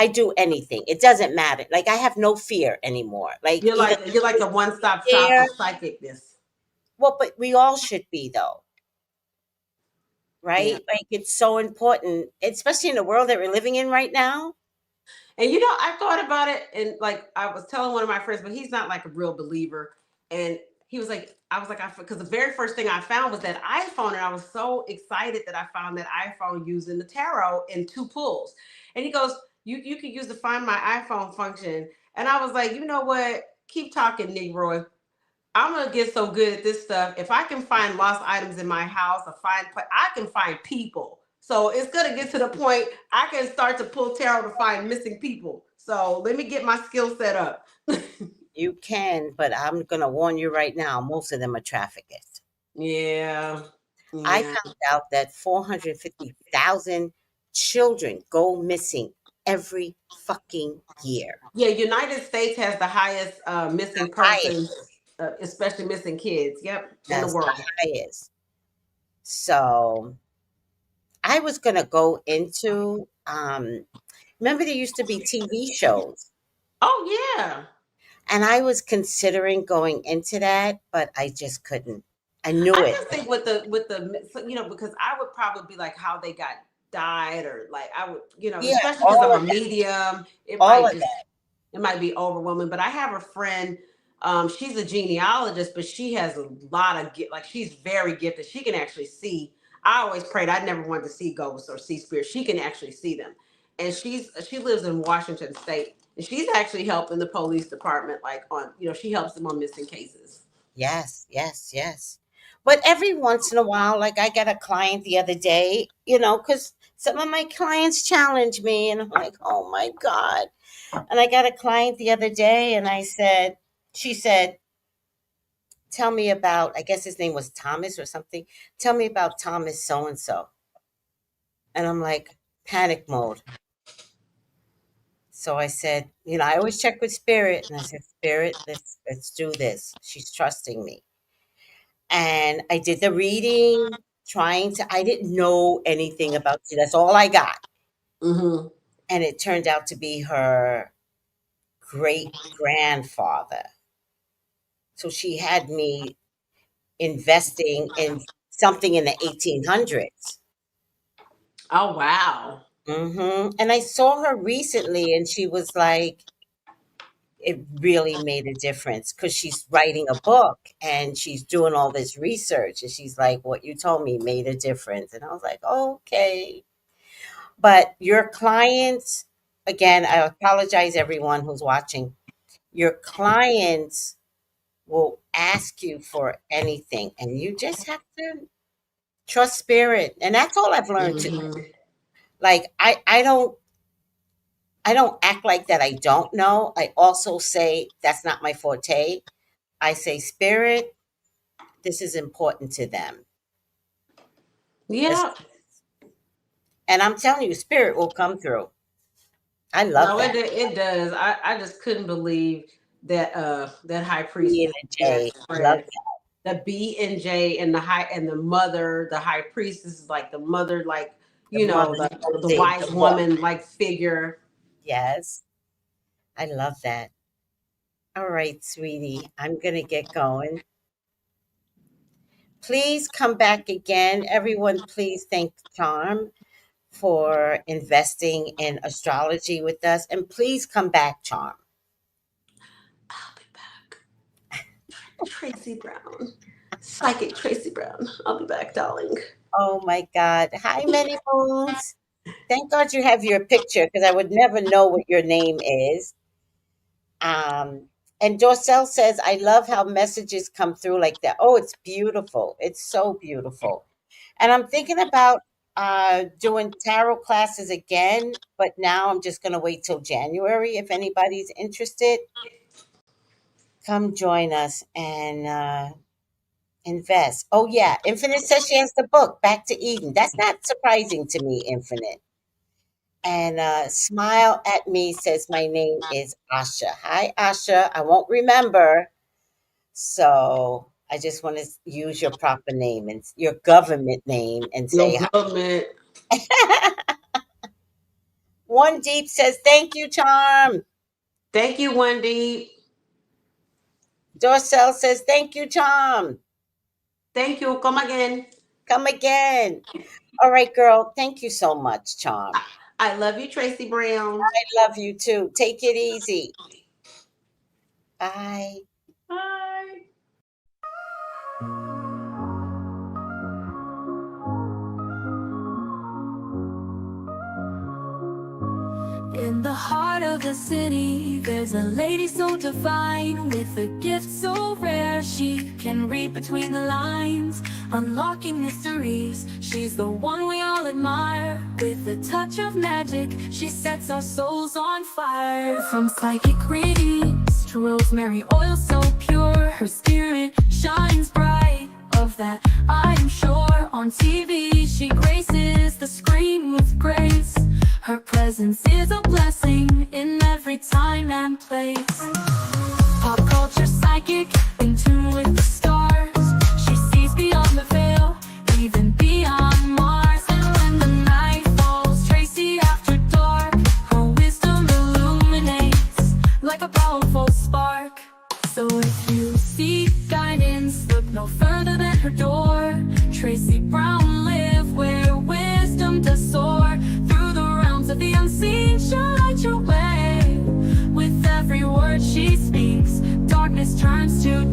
C: do anything. It doesn't matter. Like I have no fear anymore. Like even
A: you're like a one stop shop
C: there,
A: for psychicness.
C: well, but we all should be though,
A: Yeah.
C: right? Like it's so important, especially in the world that we're living in right now.
A: And you know, I thought about it, and like I was telling one of my friends, but he's not like a real believer. And he was like, I was like, because the very first thing I found was that iPhone, and I was so excited that I found that iPhone using the tarot in two pulls. And he goes, you can use the Find My iPhone function. And I was like, you know what? Keep talking, Negro. I'm gonna get so good at this stuff. If I can find lost items in my house, I can find people. So it's gonna get to the point I can start to pull tarot to find missing people. So let me get my skill set up.
C: You can, but I'm gonna warn you right now, most of them are traffickers.
A: Yeah,
C: I
A: yeah,
C: found out that 450,000 children go missing every fucking year.
A: yeah. United States has the highest missing persons,
C: Highest.
A: especially missing kids. Yep, in the
C: Yes, the
A: world.
C: highest. So I was gonna go into remember there used to be TV shows,
A: Oh yeah.
C: and I was considering going into that, but I just couldn't. I knew
A: I
C: it.
A: just think with the because I would probably be like how they got died, or like I would,
C: Yeah,
A: especially because I'm
C: all
A: a
C: of that,
A: medium,
C: all of that.
A: it might be overwhelming. But I have a friend, she's a genealogist, but she has a lot of like she's very gifted. She can actually see. I always prayed I never wanted to see ghosts or see spirits. She can actually see them, and she lives in Washington State, and she's actually helping the police department, like on, she helps them on missing cases.
C: Yes, yes, yes. But every once in a while, like I got a client the other day, because some of my clients challenge me, and I'm like, oh my God. And I got a client the other day, and she said, tell me about, I guess his name was Thomas or something. Tell me about Thomas so and so. And I'm like, panic mode. So I said, I always check with spirit. And I said, Spirit, let's do this. She's trusting me. And I did the reading, I didn't know anything about you. That's all I got.
A: Hmm.
C: And it turned out to be her great grandfather. So she had me investing in something in the 1800s.
A: Oh wow.
C: And I saw her recently, and she was like, it really made a difference because she's writing a book and she's doing all this research. And she's like, what you told me made a difference. And I was like, okay. But your clients, again, I apologize everyone who's watching. Your clients will ask you for anything, and you just have to trust spirit. And that's all I've learned to do.
A: Hmm.
C: Like I don't act like that I don't know. I also say that's not my forte. I say spirit, this is important to them. This,
A: Yeah.
C: and I'm telling you, spirit will come through. I love
A: No,
C: that.
A: it does. I just couldn't believe that that high
C: B and
A: priestess
C: a
A: that
C: J. I love
A: spread the B and J, and the mother, the high priestess is like the mother, like
C: the mother
A: the
C: holding the
A: wise
C: book.
A: woman like figure.
C: Yes, I love that. All right, sweetie, I'm going to get going. Please come back again. Everyone, please thank Charm for investing in astrology with us. And please come back, Charm.
A: I'll be back. Tracy Brown, psychic Tracy Brown. I'll be back, darling.
C: Oh my God. Hi, Many Moons. Thank God you have your picture because I would never know what your name is. Um, and Dorcel says, I love how messages come through like that. Oh, it's beautiful. It's so beautiful. And I'm thinking about doing tarot classes again, but now I'm just going to wait till January. If anybody's interested, come join us and invest. Oh, yeah. Infinite says she has the book, Back to Eden. That's not surprising to me, Infinite. And Smile at Me says my name is Asha. Hi, Asha. I won't remember. So I just want to use your proper name and your government name and
A: Your
C: say
A: government.
C: hi. One Deep says, thank you, Charm.
A: Thank you, Wendy.
C: Dorcel says, thank you, Charm.
A: Thank you. Come again.
C: Come again. All right, girl. Thank you so much, Charm.
A: I love you, Tracy Brown.
C: I love you too. Take it easy. Bye.
A: Bye.
B: In the heart of the city, there's a lady so divine, with a gift so rare she can read between the lines, unlocking mysteries. She's the one we all admire. With a touch of magic, she sets our souls on fire. From psychic readings to rosemary oil so pure, her spirit shines bright. Of that I am sure. On TV she graces the screen with grace. Her presence is a blessing in every time and place. Pop culture psychic, in tune with the stars. She sees beyond the veil, even beyond Mars. And when the night falls, Tracy after dark, her wisdom illuminates like a powerful spark. So if you seek guidance, look no further than her door. Tracy Brown live where wisdom does soar. Through the realms of the unseen, she'll light your way. With every word she speaks, darkness turns to